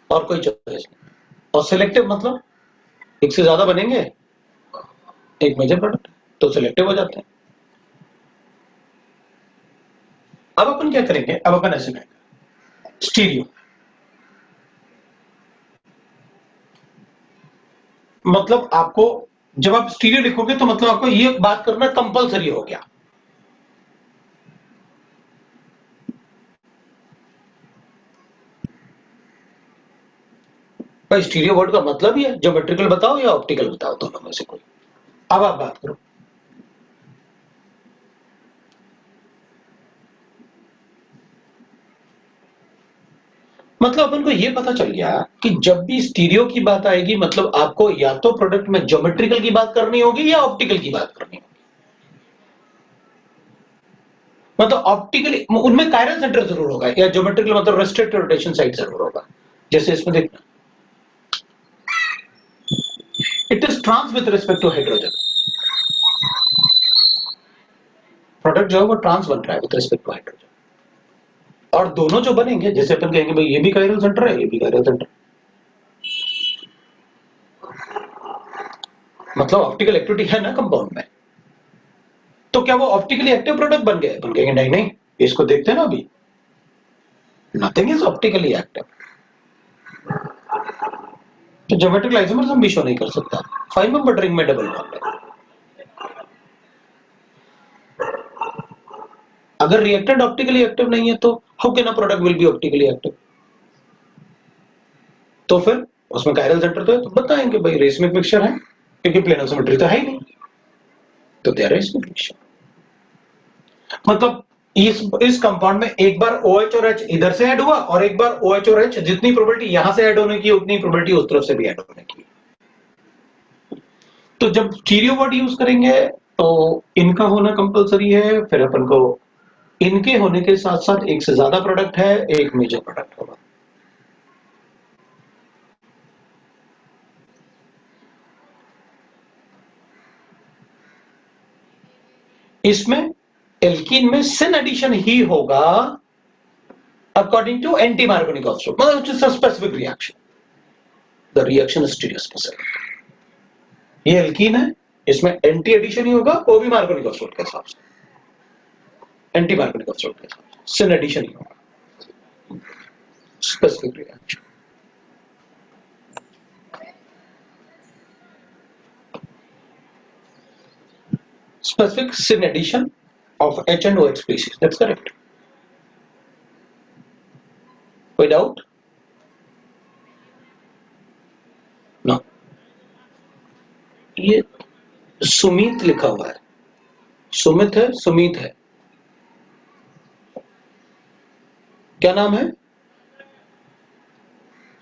और कोई चॉइस नहीं। और सिलेक्टिव मतलब एक से ज्यादा बनेंगे, एक मेजर प्रोडक्ट, तो सिलेक्टिव हो जाते हैं। अब अपन क्या करेंगे, अब अपन ऐसे करेंगे स्टीरियो, मतलब आपको जब आप स्टीरियो लिखोगे तो मतलब आपको ये बात करना कंपलसरी हो गया। भाई स्टीरियो वर्ड का मतलब ही है ज्योमेट्रिकल बताओ या ऑप्टिकल बताओ, दोनों में से कोई। अब आप बात करो, मतलब अपन को ये पता चल गया कि जब भी स्टीरियो की बात आएगी मतलब आपको या तो प्रोडक्ट में ज्योमेट्रिकल की बात करनी होगी या ऑप्टिकल की बात करनी होगी। मतलब ऑप्टिकली उनमें कायरल सेंटर जरूर होगा, या ज्योमेट्रिकल मतलब रेस्ट्रिक्टेड रोटेशन साइड जरूर होगा। जैसे इसमें देखना, it is trans with respect to hydrogen, product जो है वो ट्रांस बन रहा है विद रिस्पेक्ट टू हाइड्रोजन। और दोनों जो बनेंगे, जैसे अपन कहेंगे भाई ये भी कायरल सेंटर है, ये भी कायरल सेंटर, मतलब ऑप्टिकल एक्टिविटी है ना कंपाउंड में, तो क्या वो ऑप्टिकली एक्टिव प्रोडक्ट बन गए? अपन कहेंगे नहीं नहीं, इसको देखते हैं ना अभी, नथिंग इज ऑप्टिकली एक्टिव। तो ज्योमेट्रिकल आइसोमर्स हम भी शो नहीं कर सकता। 5 मेंबर रिंग में डबल बॉन्ड है। अगर रिएक्टेंट ऑप्टिकली एक्टिव नहीं है तो how can a product will be optically active? तो फिर उसमें कायरल सेंटर तो है, तो बताएंगे भाई रेसमिक मिक्सचर है, क्योंकि प्लेनो सिमेट्री तो है ही नहीं, तो दे आर रेसमिक मिक्सचर। मतलब इस कंपाउंड में एक बार OH और H इधर से ऐड हुआ और एक बार OH और H जितनी प्रोबेबिलिटी यहां से ऐड होने की उतनी प्रोबेबिलिटी उस तरफ से भी ऐड होने की। तो जब स्टीरियो बॉन्ड यूज करेंगे तो इनका होना कंपलसरी है, फिर अपन को इनके होने के साथ साथ एक से ज्यादा प्रोडक्ट है, एक मेजर प्रोडक्ट होगा। इसमें एल्कीन में सिन एडिशन ही होगा according to anti Markovnikov of मतलब it's a specific reaction, the reaction is stereospecific. ये एल्कीन है, इसमें एंटी एडिशन ही होगा, वो भी मार्कोनिक ऑफ के हिसाब से, एंटी मार्कोनिक ऑफ के हिसाब से सिन एडिशन ही होगा, specific reaction. Specific sin addition of H and OH species. That's correct. कोई डाउट? No. ये सुमित लिखा हुआ है, सुमित है, सुमित है, क्या नाम है?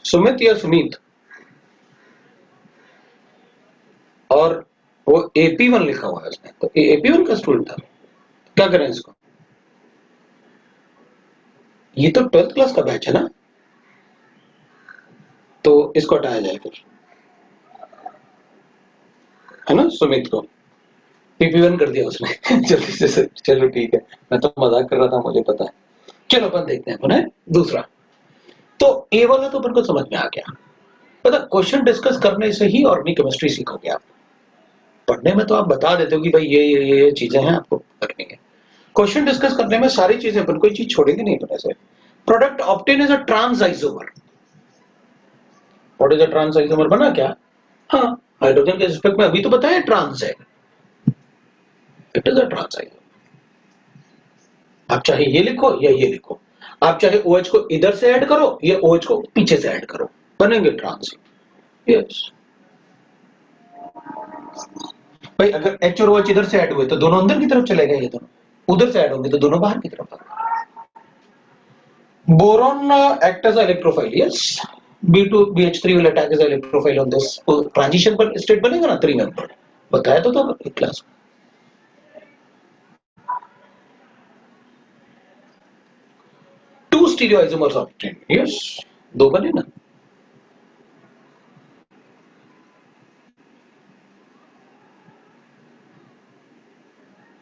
सुमित या सुमित? और वो AP1 लिखा हुआ है इसमें, तो AP1 का स्टूडेंट था, क्या करें इसको? ये तो 12th क्लास का बैच है ना, तो इसको हटाया जाए फिर, है ना? सुमित को PP1 कर दिया उसने जल्दी से। चलो ठीक है, मैं तो मजाक कर रहा था, मुझे पता है। चलो अपन देखते हैं पुनः दूसरा। तो ए वाला तो अपन को समझ में आ गया, पता क्वेश्चन डिस्कस करने से ही ऑर्गेनिक केमिस्ट्री सीखोगे आप। पढ़ने में तो आप बता देते हो कि भाई ये चीजें हैं आपको करनी है, क्वेश्चन डिस्कस करने में सारी चीजें अपन कोई चीज छोड़ेंगे नहीं अपने से। Product obtain as a trans isomer. What is a trans isomer? बना क्या? हाँ, हाइड्रोजन के रिस्पेक्ट में अभी तो बताया ट्रांस है, it is a trans isomer. आप चाहे ये लिखो या ये लिखो, आप चाहे OH को इधर से ऐड करो या OH को पीछे से ऐड करो, बनेंगे ट्रांस। यस भाई, अगर H और OH इधर से ऐड हुए तो दोनों अंदर की तरफ चले गए, ये दोनों उधर से ऐड होंगे तो दोनों बाहर की तरफ। Boron act as electrophile, yes, B2BH3 will attack as electrophile on this transition पर स्टेट बनेगा ना 3 नंबर, बताया तो था एक क्लास में। टू स्टीरियोइसोमर्स ऑब्टेन, यस, दो बने ना।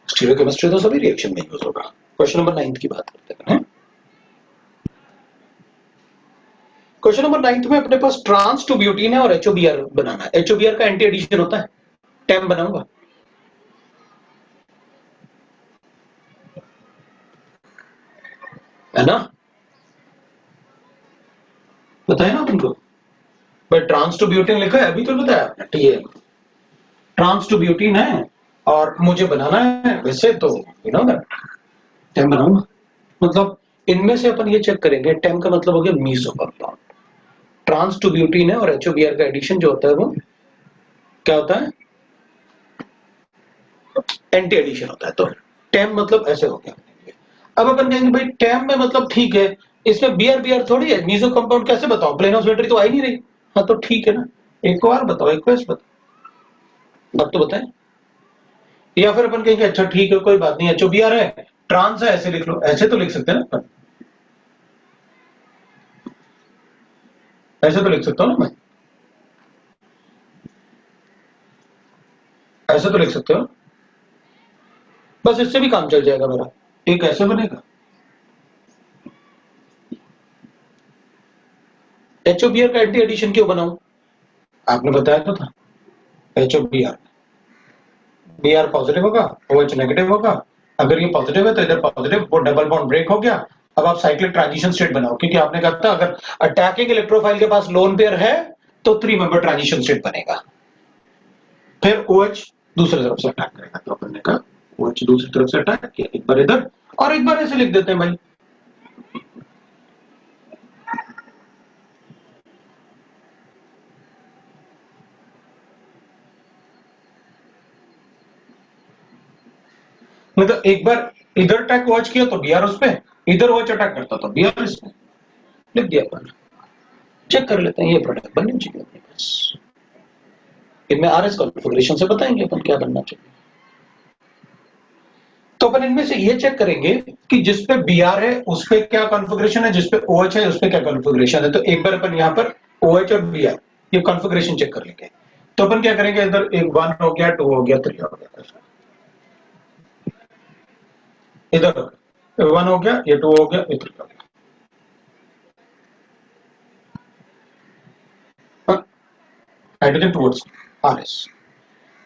स्टीरियोकेमिस्ट्री तो सभी रिएक्शन में यूज होगा। क्वेश्चन नंबर 9 की बात करते हैं। क्वेश्चन नंबर 9 में अपने पास ट्रांस टू ब्यूटीन है और HOBr बनाना है। HOBr का एंटी एडिशन होता है, टेम बनाऊंगा, है ना? बताया ना तुमको भाई, ट्रांस टू ब्यूटीन लिखा है, अभी तो बताया आपने, TM ट्रांस टू ब्यूटीन है और मुझे बनाना है, वैसे तो यू नो दैट टेम बनाऊंगा। मतलब इनमें से अपन ये चेक करेंगे, टेम का मतलब हो गया meso compound, trans two butene है और HOBr का एडिशन जो होता है वो क्या होता है? एंटी एडिशन होता है। तो टेम मतलब ऐसे हो गया। अब अपन कहेंगे भाई टेम में मतलब ठीक है, इसमें BR थोड़ी है, मीसो कंपाउंड कैसे बताऊं, प्लेनो सिमेट्री तो आ ही नहीं रही। हाँ तो ठीक है ना, एक और बताओ, एक क्वेश्चन बताओ, अब तो बताएं। या फिर अपन कहेंगे अच्छा ठीक है कोई बात नहीं, HOBr है, ट्रांस है, ऐसे लिख लो, ऐसे तो लिख सकते हैं ना अपन, ऐसे तो लिख सकता हूँ ना मैं, ऐसे तो लिख सकते हो, बस इससे भी काम चल जाएगा मेरा। एक ऐसे बनेगा, HOBr का एंटी एडिशन क्यों बनाऊं? आपने बताया तो था, HOBr Br पॉजिटिव होगा, OH नेगेटिव होगा, अगर ये पॉजिटिव है तो इधर पॉजिटिव, वो डबल बॉन्ड ब्रेक हो गया। अब आप साइक्लिक ट्रांजिशन स्टेट बनाओ, क्योंकि आपने कहा था अगर अटैकिंग इलेक्ट्रोफाइल के पास लोन पेयर है तो 3 मेंबर ट्रांजिशन स्टेट बनेगा, फिर OH दूसरी तरफ से अटैक करेगा, तो अपन ने कहा OH दूसरी तरफ से अटैक किया, एक बार इधर और एक बार ऐसे लिख देते हैं भाई। मतलब एक बार इधर अटैक OH किया तो Br उस पे, इधर OH अटैक करता तो Br इस पे, लिख दिया अपन। चेक कर लेते हैं, ये प्रोडक्ट बननी चाहिए अपने पास। इनमें RS कॉन्फ़िगरेशन से बताएंगे अपन क्या बनना चाहिए। तो अपन इनमें से ये चेक करेंगे कि जिस पे Br है उस पे क्या कॉन्फ़िगरेशन है, जिस पे OH है उस पे क्या कॉन्फ़िगरेशन है। तो एक बार अपन यहाँ पर OH और Br ये कॉन्फ़िगरेशन चेक कर लेंगे। तो अपन क्या करेंगे, इधर एक 1 हो गया, 2 हो गया, 3 हो गया, इधर 1 हो गया, ये 2 हो गया, ये 3 हो गया। Hydrogen towards RS।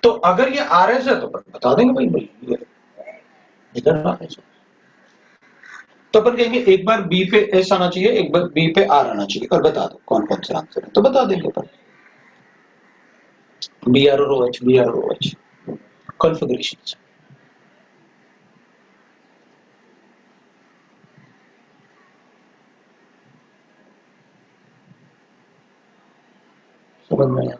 तो अगर ये RS है तो अपन बता देंगे भाई ये इधर RS है। तो अपन कहेंगे एक बार B पे S आना चाहिए, एक बार B पे R आना चाहिए, और बता दो कौन कौन से आंसर है। तो बता देंगे अपन Br और OH, Br और OH कॉन्फ़िगरेशंस। समझ में आया?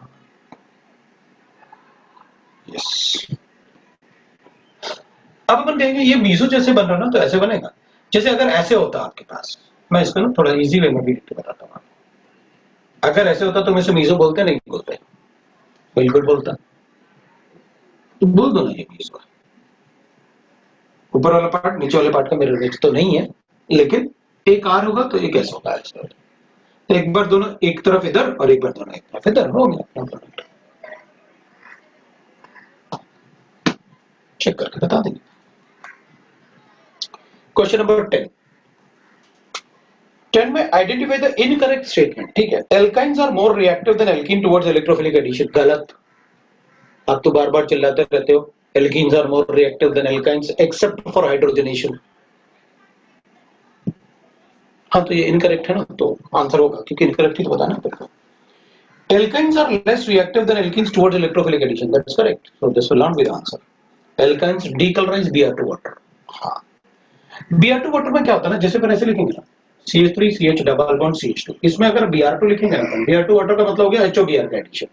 यस। अब अपन कहेंगे ये मीजो जैसे बन रहा ना, तो ऐसे बनेगा। जैसे अगर ऐसे होता आपके पास, मैं इसको ना थोड़ा इजी वे में भी लिख के बताता हूँ। अगर ऐसे होता तो मैं इसे मीजो बोलते नहीं बोलते? बिल्कुल बोलता। तो बोल दो ना ये मीजो। ऊपर वाला पार्ट नीचे वाले पार्ट का मिरर इमेज तो नहीं है, लेकिन एक आर होगा तो एक ऐसा होगा, ऐसा। तो एक बार दोनों एक तरफ इधर और एक बार दोनों एक तरफ इधर, हो गया अपना प्रोडक्ट। चेक करके बता देंगे। क्वेश्चन नंबर 10 में आइडेंटिफाई द इनकरेक्ट स्टेटमेंट। ठीक है, alkynes are more reactive than alkene towards electrophilic addition. गलत। आप तो बार बार चिल्लाते रहते हो alkenes are more reactive than alkynes except for hydrogenation. हाँ तो ये इनकरेक्ट है ना, तो आंसर होगा, क्योंकि इनकरेक्ट ही तो बताना पड़ेगा। Alkynes are less reactive than alkenes towards electrophilic addition. That's correct. So this will not be the answer. Alkynes decolorize Br2 water. हाँ, Br2 water में क्या होता है ना, जैसे अपन ऐसे लिखेंगे ना, CH3 CH double bond CH2, इसमें अगर Br2 लिखेंगे ना, Br2 वाटर का मतलब हो गया HOBr का एडिशन।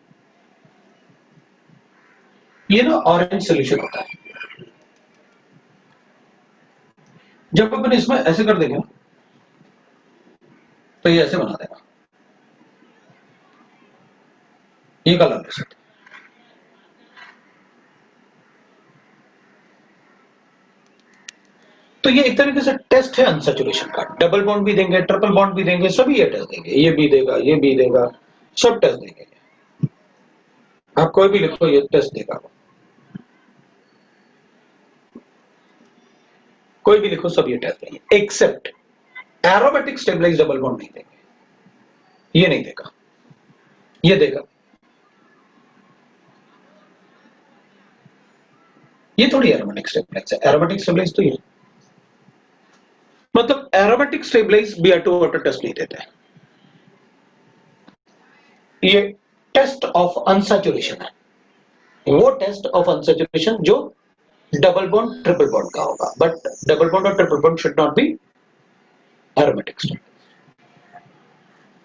ये ना ऑरेंज सोल्यूशन होता है। जब अपन इसमें ऐसे कर देंगे तो ये ऐसे बना देगा, ये कलर ले सकते। तो ये एक तरीके से टेस्ट है अनसैचुरेशन का। डबल बॉन्ड भी देंगे, ट्रिपल बॉन्ड भी देंगे, सभी ये टेस्ट देंगे, ये भी देगा, ये भी देगा, सब टेस्ट देंगे। आप कोई भी लिखो ये टेस्ट देगा, कोई भी लिखो सब ये टेस्ट देंगे, except aromatic stabilize double bond नहीं देंगे, ये नहीं देगा, ये देगा। ये थोड़ी एरोमेटिक स्टेबलाइज है, एरोमेटिक स्टेबलाइज तो ये मतलब aromatic stabilise Br2 water test नहीं देते, ये टेस्ट ऑफ अनसैचुरेशन है। वो टेस्ट ऑफ अनसैचुरेशन जो डबल बॉन्ड ट्रिपल बॉन्ड का होगा, बट डबल बॉन्ड और triple bond should not be aromatic stabilize.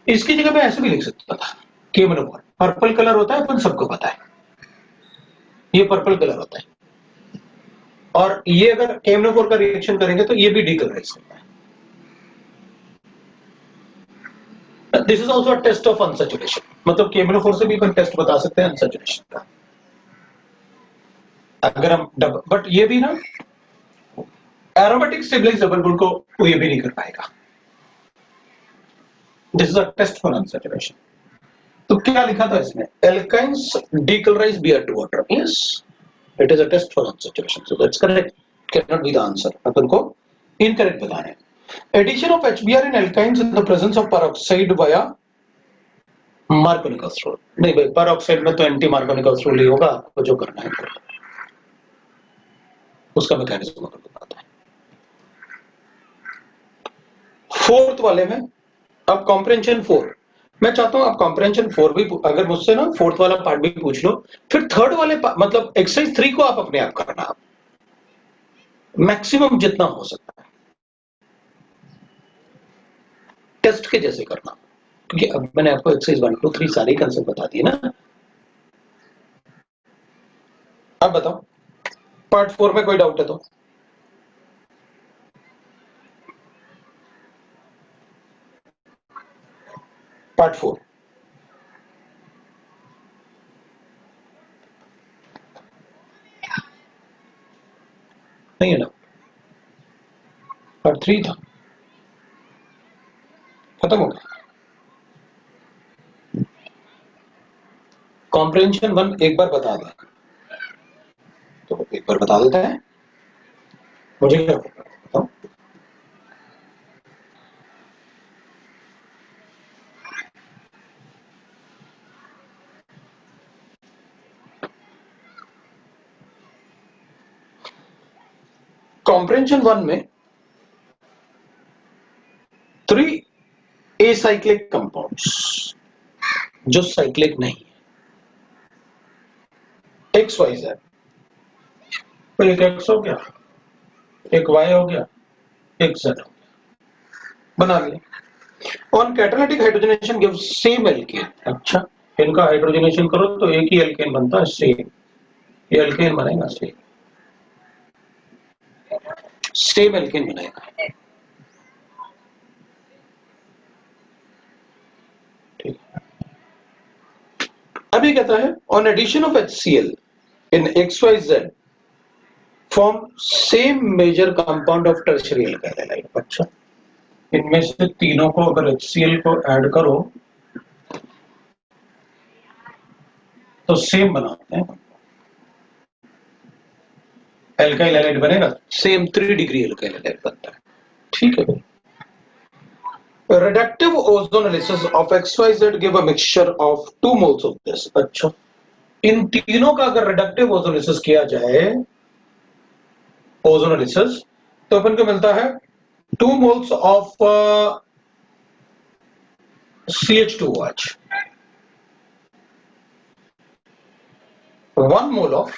इसकी जगह मैं ऐसे भी लिख सकता था, केमनोफोर पर्पल कलर होता है, अपन सबको पता है ये पर्पल कलर होता है, और ये अगर केमनोफोर का रिएक्शन करेंगे तो ये भी डीकलराइज करता है। This is also a test of unsaturation, मतलब केमनोफोर से भी अपन टेस्ट बता सकते हैं अनसैचुरेशन का, अगर हम बट ये भी ना एरोमेटिक स्टेबलाइज डबल बॉन्ड को ये भी नहीं कर पाएगा। This is a test for unsaturation. तो क्या लिखा था इसमें, alkynes decolourise Br2 water, yes it is a test for unsaturation, so that's correct, can not be the answer, अपन को इनकरेक्ट बताना है। Addition of HBr in alkynes in the presence of peroxide via Markovnikov's rule। नहीं भाई, peroxide में तो anti Markovnikov's rule ही होगा, आपको जो करना है उसका मैकेनिज्म अपन बताता है। फोर्थ वाले में अब कॉम्प्रेंशन 4, मैं चाहता हूं आप कॉम्प्रेंशन 4 भी, अगर मुझसे ना फोर्थ वाला पार्ट भी पूछ लो, फिर थर्ड वाले मतलब एक्सरसाइज 3 को आप अपने आप करना। मैक्सिमम जितना हो सकता है, टेस्ट के जैसे करना, क्योंकि अब मैंने आपको एक्सरसाइज 1 2 3 सारे कंसेप्ट बता दिए ना। अब बताओ पार्ट 4 में कोई डाउट है तो? पार्ट 4 नहीं है ना? पार्ट 3 था, खत्म हो गया। कॉम्प्रिहेंशन 1 एक बार बता दें तो एक बार बता देते हैं, मुझे क्या बताओ। कॉम्प्रिहेंशन 1 में 3 एसाइक्लिक कंपाउंड्स जो साइक्लिक नहीं है, एक्स वाई जेड, तो एक एक्स हो गया, एक वाई हो गया, एक जेड हो गया, बना लिया। On catalytic hydrogenation give same alkane. अच्छा, इनका हाइड्रोजनेशन करो तो एक ही एल्केन बनता है, सेम, ये एल्केन बनेगा, सेम एल्केन बनेगा। ठीक, अभी कहता है on addition of HCl in XYZ form same major compound of tertiary alkyl halide. अच्छा, इनमें से तीनों को अगर HCl को ऐड करो तो सेम बनाते हैं, एल्काइल हैलाइड बनेगा, सेम 3 डिग्री एल्काइल हैलाइड बनता है। ठीक है भाई। Reductive ozonolysis of XYZ give a mixture of 2 moles of this। अच्छा, इन तीनों का अगर रिडक्टिव ओजोलिसिस किया जाए, ओजोनोलिसिस, तो अपन को मिलता है 2 moles of CH2OH, 1 mole of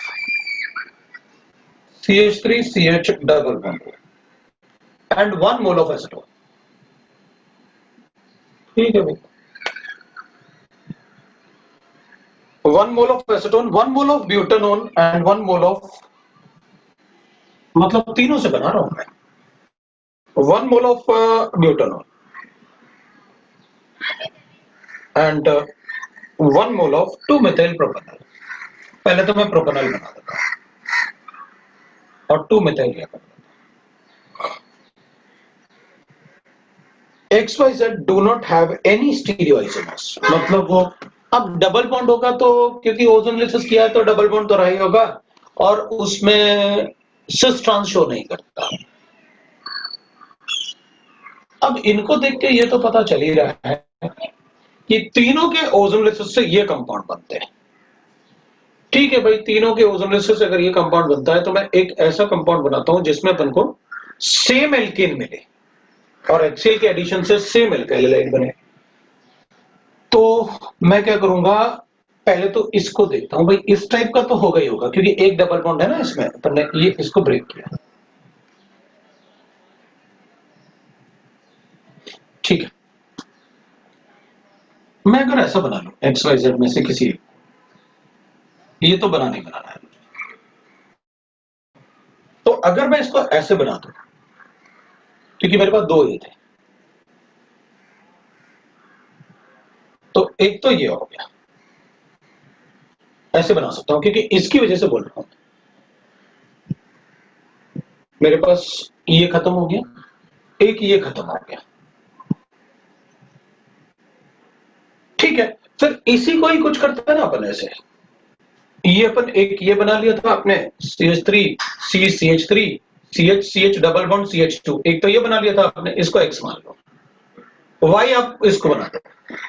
CH3CH double bond and 1 mole of acetone। ठीक है भाई, 1 mole of acetone, 1 mole of butanone and 1 mole of, मतलब तीनों से बना रहा हूं मैं, 1 mole of butanone and 1 mole of 2-methyl propanol। पहले तो मैं प्रोपेनॉल बना देता हूं और 2-methyl क्या कर देता हूं। XYZ do not have any stereoisomers, मतलब वो, अब डबल बॉन्ड होगा तो, क्योंकि ओजोनोलिसिस किया है तो डबल बॉन्ड तो रहा ही होगा, और उसमें सिस ट्रांस शो नहीं करता। अब इनको देख के ये तो पता चल ही रहा है कि तीनों के ओजोनोलिसिस से ये कंपाउंड बनते हैं। ठीक है भाई, तीनों के ओजोनोलिसिस से अगर ये कंपाउंड बनता है तो मैं एक ऐसा कंपाउंड बनाता हूं जिसमें अपन को सेम एल्केन मिले और HCl के एडिशन से सेम एल्काइल हैलाइड बने। तो मैं क्या करूंगा, पहले तो इसको देखता हूं भाई, इस टाइप का तो होगा ही होगा, क्योंकि एक डबल बॉन्ड है ना इसमें, अपन ने ये इसको ब्रेक किया। ठीक है, मैं अगर ऐसा बना लूं XYZ में से किसी, ये तो बनाना है, तो अगर मैं इसको ऐसे बना दूं, क्योंकि मेरे पास 2 ये थे, तो एक तो ये हो गया, ऐसे बना सकता हूं, क्योंकि इसकी वजह से बोल रहा हूं, मेरे पास ये खत्म हो गया, एक ये खत्म हो गया। ठीक है, फिर इसी को ही कुछ करते हैं ना अपन ऐसे, ये अपन एक ये बना लिया था आपने, CH3 C CH3 CH CH double bond CH2, एक तो ये बना लिया था आपने, इसको X मान लो, Y आप इसको बना दो,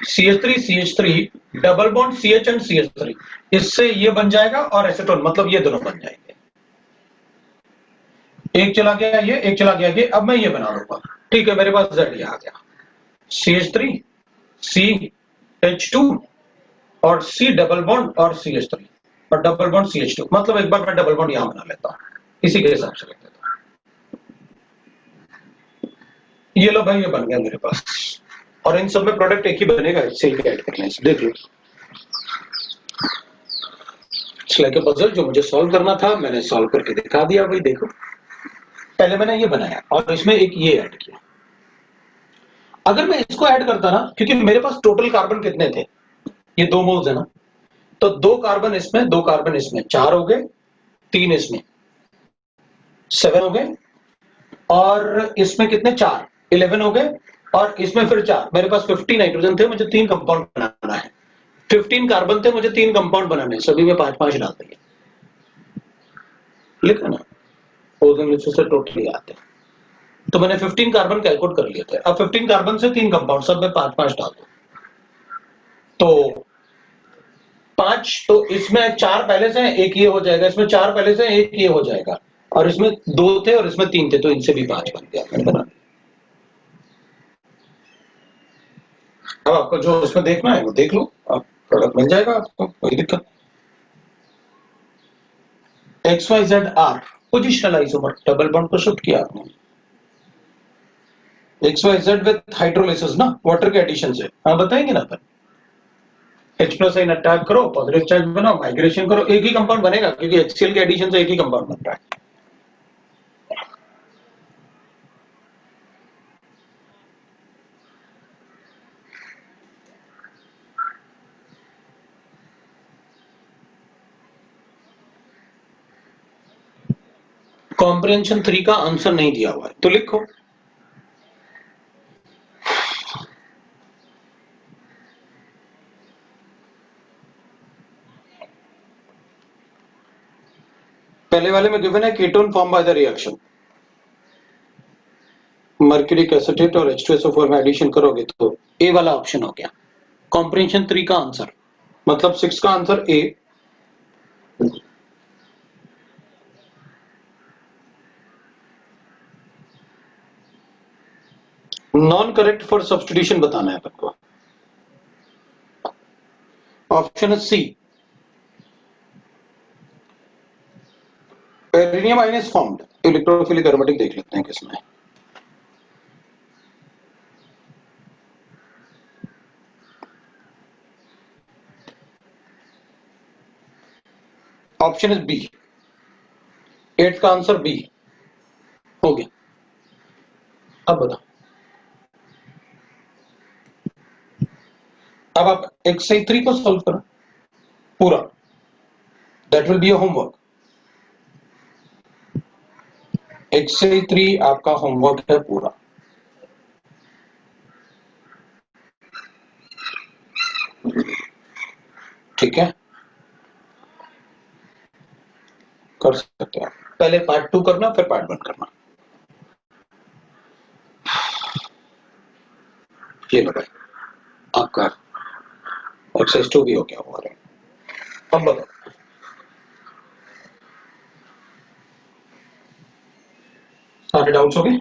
CH3 CH3 double bond CH and CH3, इससे ये बन जाएगा और एसीटोन, मतलब ये दोनों बन जाएंगे। एक चला गया ये, एक चला गया ये, अब मैं ये बना दूंगा। ठीक है, मेरे पास Z ये आ गया, CH3 CH2 और C डबल बॉन्ड और CH3 और डबल बॉन्ड CH2, मतलब एक बार मैं डबल बॉन्ड यहां बना लेता हूं, इसी के हिसाब से लिख देता हूं। ये लो भाई, ये बन गया मेरे पास, और इन सब में प्रोडक्ट एक ही बनेगा HCl के ऐड करने से। देख लो, इट्स लाइक अ पजल, जो मुझे सॉल्व करना था मैंने सॉल्व करके दिखा दिया भाई। देखो, पहले मैंने ये बनाया और इसमें एक ये ऐड किया। अगर मैं इसको ऐड करता ना, क्योंकि मेरे पास टोटल कार्बन कितने थे, ये 2 मोल्स है ना, तो 2 कार्बन इसमें, 2 कार्बन इसमें, 4 हो गए, 3 इसमें, 7 हो गए, और इसमें कितने, 4, 11 हो गए, और इसमें फिर 4। मेरे पास 50 नाइट्रोजन थे, मुझे 3 कंपाउंड बनाना है। 15 कार्बन थे, मुझे 3 कंपाउंड बनाने हैं, सभी में 5-5 डाल देंगे। लिखा ना, ओजोन से टोटली आते हैं। तो मैंने 15 कार्बन कैलकुलेट कर लिए थे। अब 15 कार्बन से 3 कंपाउंड, सब में 5-5 डाल दो, तो 5, तो इसमें 4 पहले से हैं, एक ये हो जाएगा, इसमें 4 पहले से हैं, एक ये हो जाएगा, और इसमें 2 थे और इसमें 3 थे, तो इनसे भी 5 बन गया, मैंने बना। अब आपको जो उसमें देखना है वो देख लो, अब प्रोडक्ट बन जाएगा आपको, कोई दिक्कत। XYZR positional isomer, double bond को शिफ्ट किया आपने। XYZ विद हाइड्रोलाइसिस ना, वाटर के एडिशन से। हाँ बताएंगे ना अपन, H प्लस आइन अटैक करो, पॉजिटिव चार्ज बनाओ, माइग्रेशन करो, एक ही कंपाउंड बनेगा, क्योंकि HCl के एडिशन से एक ही कंपाउंड बन रहा है। कॉम्प्रिहेंशन 3 का आंसर नहीं दिया हुआ है, तो लिखो। पहले वाले में गिवन है ketone form by the reaction, mercuric acetate और H2SO4 में एडिशन करोगे तो ए वाला ऑप्शन हो गया कॉम्प्रिहेंशन 3 का आंसर, मतलब 6 का answer A. Non correct for substitution बताना है अपन को। ऑप्शन है C, arenium ion is formed. Electrophilic aromatic देख लेते हैं किसमें। ऑप्शन इज बी, 8 का आंसर बी हो गया। अब बताओ, अब आप एक्सरसाइज 3 को सॉल्व करो पूरा, that will be a homework. Exercise 3 आपका होमवर्क है पूरा। ठीक है, कर सकते हैं। पहले पार्ट 2 करना, फिर पार्ट 1 करना। ये लो भाई, आपका एक्सरसाइज 2 भी हो गया हुआ है। अब बताओ, सारे डाउट्स हो गए?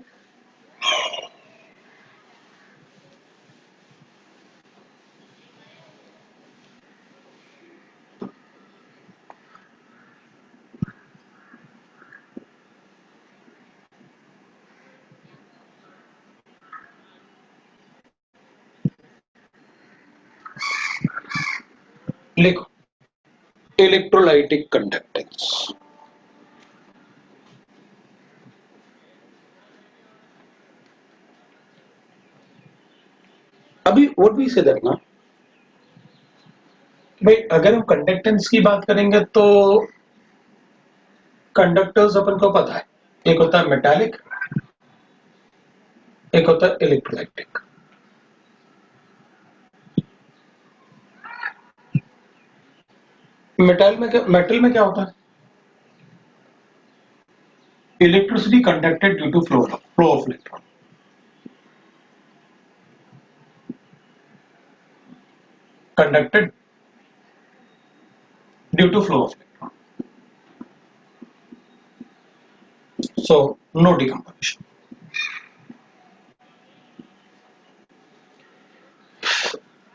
लिखो, इलेक्ट्रोलाइटिक कंडक्टेंस। अभी व्हाट वी से दैट ना, भाई अगर हम कंडक्टेंस की बात करेंगे तो कंडक्टर्स अपन को पता है, एक होता है मेटालिक, एक होता है इलेक्ट्रोलाइटिक। मेटल में क्या होता है, electricity conducted due to flow of electron. Conducted due to flow of electron, so no decomposition.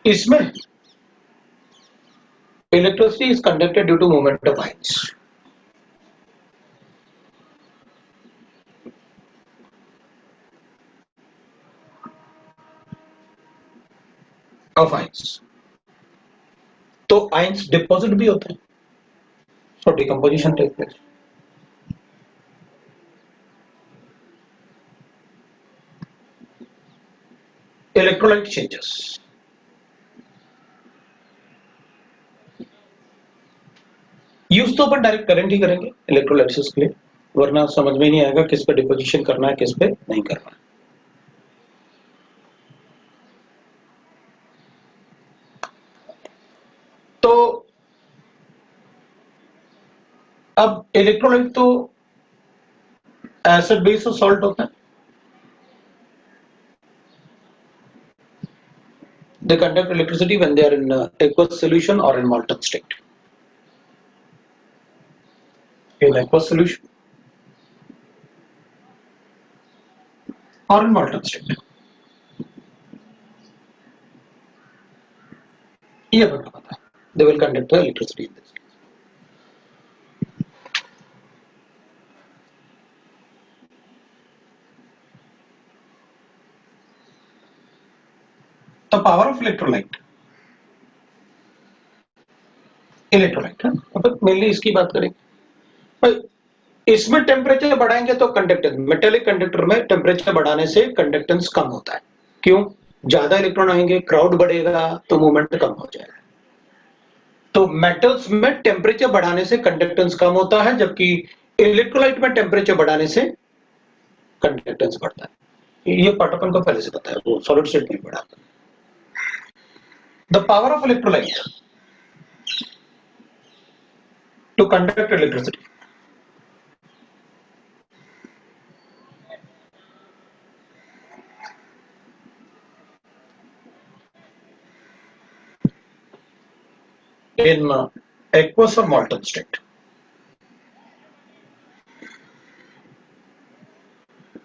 इसमें electricity is conducted due to movement of ions. Of ions. तो आइंस डिपॉजिट भी होते हैं, so decomposition take place. Electrolyte changes, use तो अपन direct current ही करेंगे electrolysis के लिए, वरना समझ में नहीं आएगा किस पे डिपोजिशन करना है, किस पे नहीं करना है। तो अब इलेक्ट्रोलाइट तो एसिड बेस और सॉल्ट होता है। They conduct electricity when they are in aqueous solution or in molten state. In aqueous solution or in molten state. ये बड़ा पता है। They will conduct the electricity in this. The power of electrolyte. Electrolyte है, अपन mainly इसकी बात करेंगे। इसमें temperature बढ़ाएंगे तो कंडक्टेंस, मेटेलिक कंडक्टर में टेम्परेचर बढ़ाने से कंडक्टेंस कम होता है। क्यों? ज्यादा इलेक्ट्रॉन आएंगे, क्राउड बढ़ेगा तो मूवमेंट कम हो जाएगा। तो मेटल्स में टेम्परेचर बढ़ाने से कंडक्टेंस कम होता है, जबकि इलेक्ट्रोलाइट में टेम्परेचर बढ़ाने से कंडक्टेंस बढ़ता है। ये पार्ट अपन को पहले से पता है, वो सॉलिड स्टेट में बढ़ाता है। The power of electrolyte to conduct electricity. In aqueous or molten state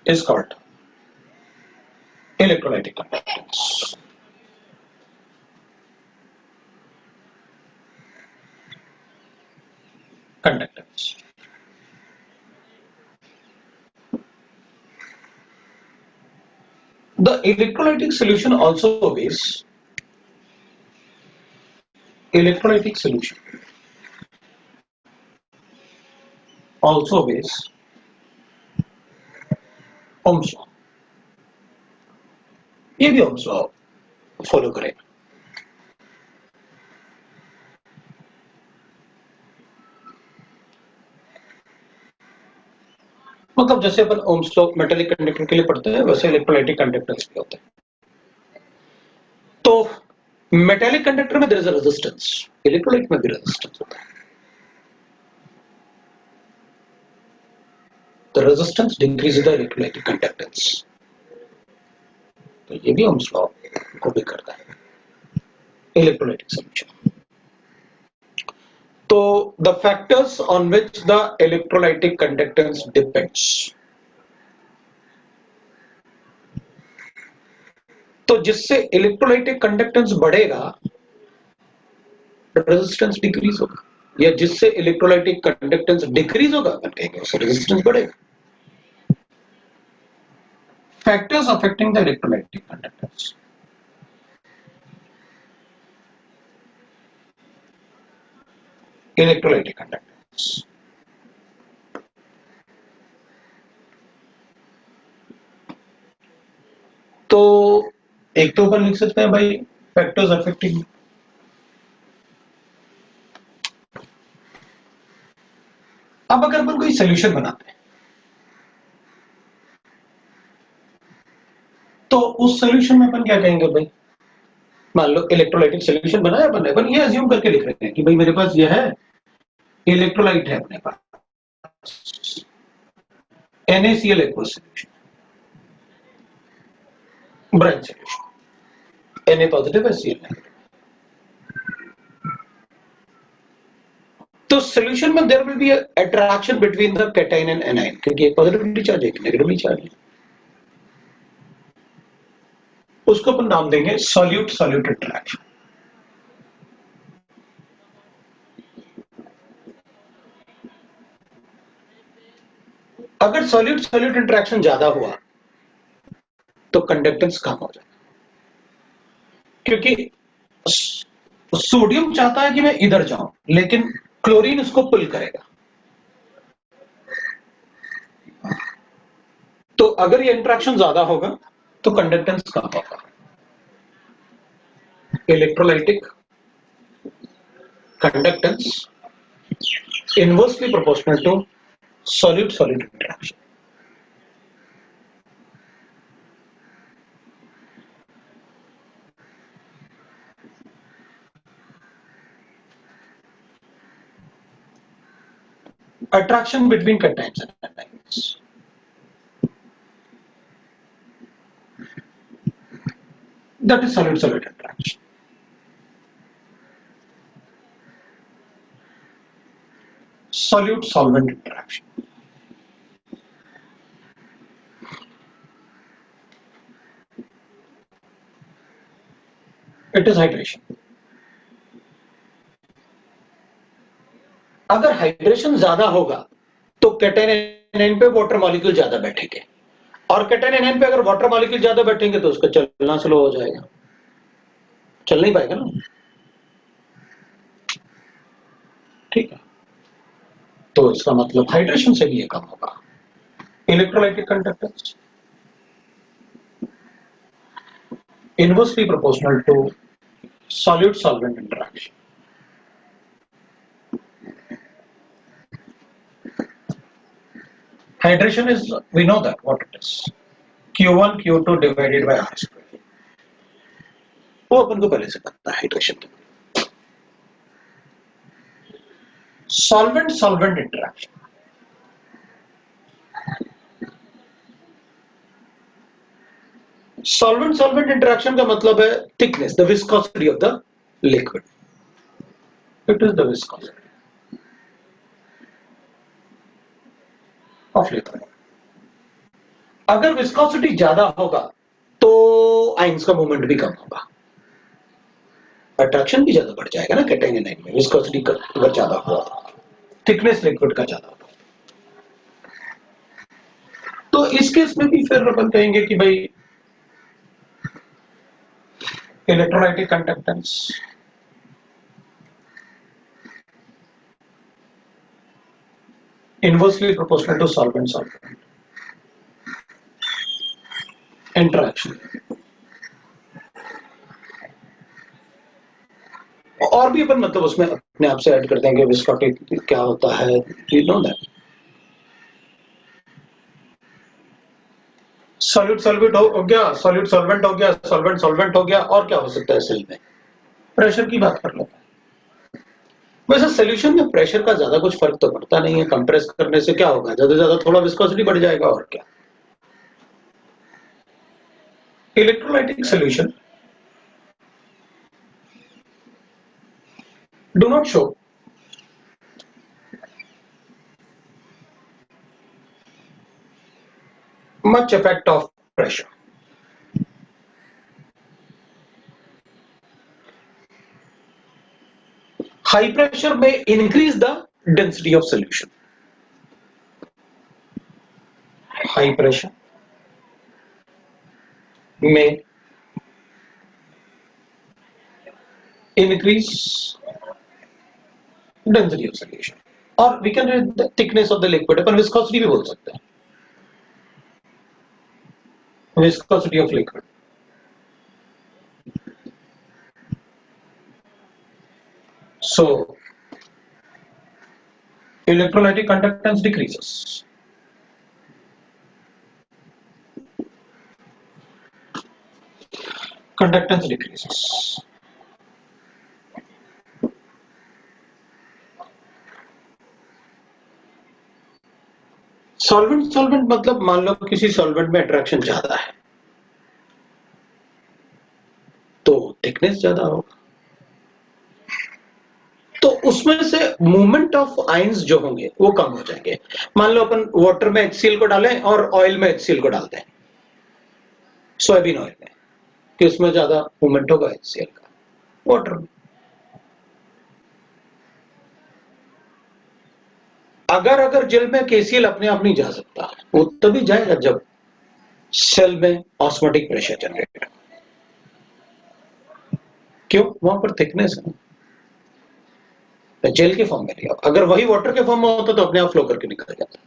is called electrolytic conductance. Conductance. The electrolytic solution also obeys electrolytic solution also obeys Ohm's law. ये भी Ohm's law फॉलो करेगा। मतलब जैसे अपन Ohm's law metallic conductor के लिए पढ़ते हैं, वैसे इलेक्ट्रोलाइटिक कंडक्टेंस भी होते हैं। तो मेटेलिक कंडक्टर में there is a resistance, electrolyte में भी रेजिस्टेंस होता है। The resistance decreases the electrolytic conductance. तो ये भी ओम्स लॉ को भी करता है इलेक्ट्रोलाइटिक सॉल्यूशन। तो the factors on which the electrolytic conductance depends, तो जिससे इलेक्ट्रोलाइटिक कंडक्टेंस बढ़ेगा रेजिस्टेंस डिक्रीज होगा, या जिससे इलेक्ट्रोलाइटिक कंडक्टेंस डिक्रीज होगा अपन कहेंगे उससे रेजिस्टेंस बढ़ेगा। Factors affecting the electrolytic conductance. Electrolytic conductance तो एक तो अपन लिख सकते हैं भाई फैक्टर्स अफेक्टिंग। अब अगर अपन कोई सोल्यूशन बनाते हैं तो उस सोल्यूशन में अपन क्या कहेंगे भाई, मान लो इलेक्ट्रोलाइटिक सोल्यूशन बनाया अपन ये अज्यूम करके लिख रहे हैं कि भाई मेरे पास ये है इलेक्ट्रोलाइट है अपने पास NaCl aqueous solution, branch solution, Na positive है Cl नेगेटिव। तो सोल्यूशन में there will be attraction between the cation and anion, क्योंकि एक पॉजिटिवली चार्ज है एक नेगेटिवली चार्ज है। उसको अपन नाम देंगे सॉल्यूट सॉल्यूट इंटरैक्शन। अगर सॉल्यूट सॉल्यूट इंटरैक्शन ज्यादा हुआ तो कंडक्टेंस कम हो जाएगा, क्योंकि सोडियम चाहता है कि मैं इधर जाऊं, लेकिन क्लोरीन उसको पुल करेगा। तो अगर ये इंटरेक्शन ज्यादा होगा तो कंडक्टेंस कम होगा। Electrolytic conductance inversely proportional to solid solid interaction. Attraction between cations and anions. That is solid-solid interaction. Solute-solvent interaction. It is hydration. अगर हाइड्रेशन ज्यादा होगा तो कैटायन एनायन पे वाटर मॉलिक्यूल ज्यादा बैठेंगे, और कैटायन एनायन पे अगर वाटर मॉलिक्यूल ज्यादा बैठेंगे तो उसका चलना स्लो हो जाएगा, चल नहीं पाएगा ना। ठीक है, तो इसका मतलब हाइड्रेशन से भी ये कम होगा। Electrolytic conductance inversely proportional to solid solvent interaction. Hydration is, we know that what it is, Q1 Q2 divided by R square. वो अपन को पहले से पता है हाइड्रेशन के। Solvent solvent interaction, solvent solvent interaction का मतलब है thickness, the viscosity of the liquid. It is the viscosity of liquid. अगर विस्कोसिटी ज्यादा होगा तो आयंस का मूवमेंट भी कम होगा, अट्रैक्शन भी ज्यादा बढ़ जाएगा ना कैटायन एनायन में। विस्कोसिटी अगर ज्यादा हुआ, थिकनेस लिक्विड का ज्यादा होगा, तो इस केस में भी फिर अपन कहेंगे कि भाई electrolytic conductance inversely proportional to solvent solvent interaction. और भी अपन मतलब उसमें अपने आप से ऐड कर देंगे विस्कोसिटी क्या होता है, you know that. Solid solvent हो गया, सॉलिड सॉल्वेंट हो गया, सॉल्वेंट सॉल्वेंट हो गया, और क्या हो सकता है सेल में? प्रेशर की बात कर लेते हैं। वैसे सॉल्यूशन में प्रेशर का ज्यादा कुछ फर्क तो पड़ता नहीं है, कंप्रेस करने से क्या होगा, ज्यादा से ज्यादा थोड़ा विस्कोसिटी बढ़ जाएगा, और क्या। Electrolytic solution do not show much effect of pressure. High pressure may increase the density of solution. High pressure may increase density of solution, or we can read the thickness of the liquid. Upon viscosity भी बोल सकते हैं, viscosity of liquid. So electrolytic conductance decreases. Conductance decreases. Solvent solvent मतलब मान लो किसी solvent में attraction ज्यादा है तो थिकनेस ज्यादा होगा, तो उसमें से मूवमेंट ऑफ आयंस जो होंगे वो कम हो जाएंगे। मान लो अपन वाटर में HCl को डालें और ऑयल में HCl को डाल दें, सोयाबीन ऑयल में, कि उसमें ज्यादा मूवमेंट होगा HCl का, वाटर में। अगर जेल में KCl अपने आप नहीं जा सकता, वो तभी जाएगा जब सेल में ऑस्मोटिक प्रेशर जनरेट हो। क्यों? वहां पर थिकनेस है, जेल के फॉर्म में लिया। अगर वही वाटर के फॉर्म में होता तो अपने आप फ्लो करके निकल जाता।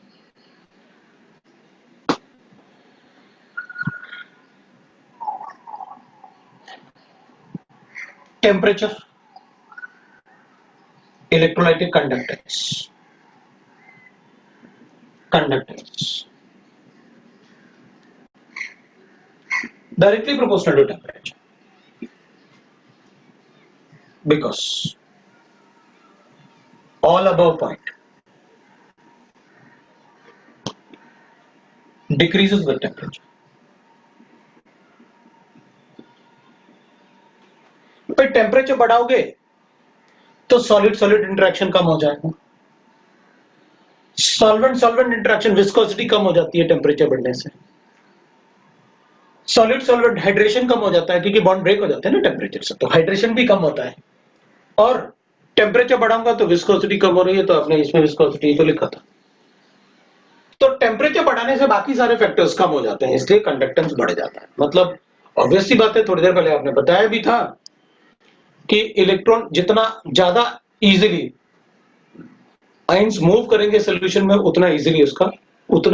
Temperature, electrolytic conductance, conductance directly proportional to temperature, because all above point decreases with temperature. पर टेम्परेचर बढ़ाओगे तो सॉलिड सॉलिड इंटरेक्शन कम हो जाएगा, सॉल्वेंट सॉल्वेंट इंटरेक्शन, विस्कोसिटी कम हो जाती है टेम्परेचर बढ़ने से, सॉलिड सॉल्वेंट हाइड्रेशन कम हो जाता है क्योंकि बॉन्ड ब्रेक हो जाते हैं ना टेम्परेचर से, तो हाइड्रेशन भी कम होता है। और टेम्परेचर बढ़ाऊंगा तो विस्कोसिटी कम हो रही है, तो आपने इसमें विस्कोसिटी तो लिखा था। तो टेम्परेचर बढ़ाने से बाकी सारे फैक्टर्स कम हो जाते हैं, इसलिए कंडक्टेंस बढ़ जाता है। मतलब ऑब्वियस सी बात है, थोड़ी देर पहले आपने बताया भी था कि इलेक्ट्रॉन जितना ज्यादा इजीली आयंस मूव करेंगे सॉल्यूशन में, उतना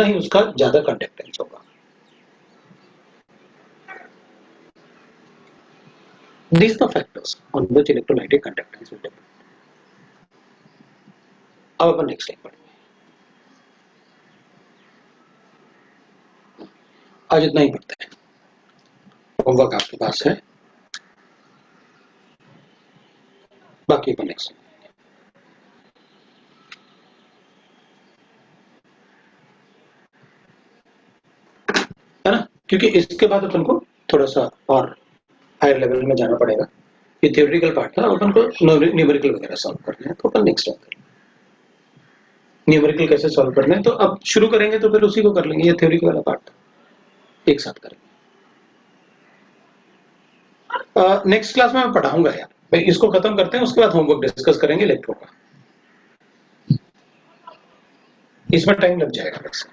ही उसका ज्यादा कंडक्टेंस होगा। These are the factors on which electrolytic conductance will depend. अब अपन नेक्स्ट स्लाइड पढ़ेंगे। आज इतना ही पढ़ते हैं, होमवर्क आपके पास है, बाकी अपन नेक्स्ट है ना, क्योंकि इसके बाद अपन को थोड़ा सा और हायर लेवल में जाना पड़ेगा। ये थियोरेटिकल पार्ट था, अपन को न्यूमेरिकल वगैरह सॉल्व करना है, तो अपन नेक्स्ट टाइम करेंगे न्यूमेरिकल कैसे सॉल्व करना है। तो अब शुरू करेंगे तो फिर उसी को कर लेंगे, ये थ्योरी वाला पार्ट था, एक साथ करेंगे। नेक्स्ट क्लास में मैं पढ़ाऊंगा यार भाई, इसको खत्म करते हैं, उसके बाद होमवर्क डिस्कस करेंगे इलेक्ट्रो का। इसमें टाइम लग जाएगा वैसे,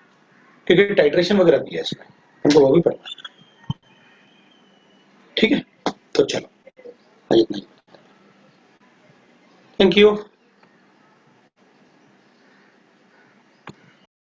क्योंकि टाइट्रेशन वगैरह भी है इसमें, हमको वो भी पढ़ना। ठीक है, तो चलो, थैंक यू।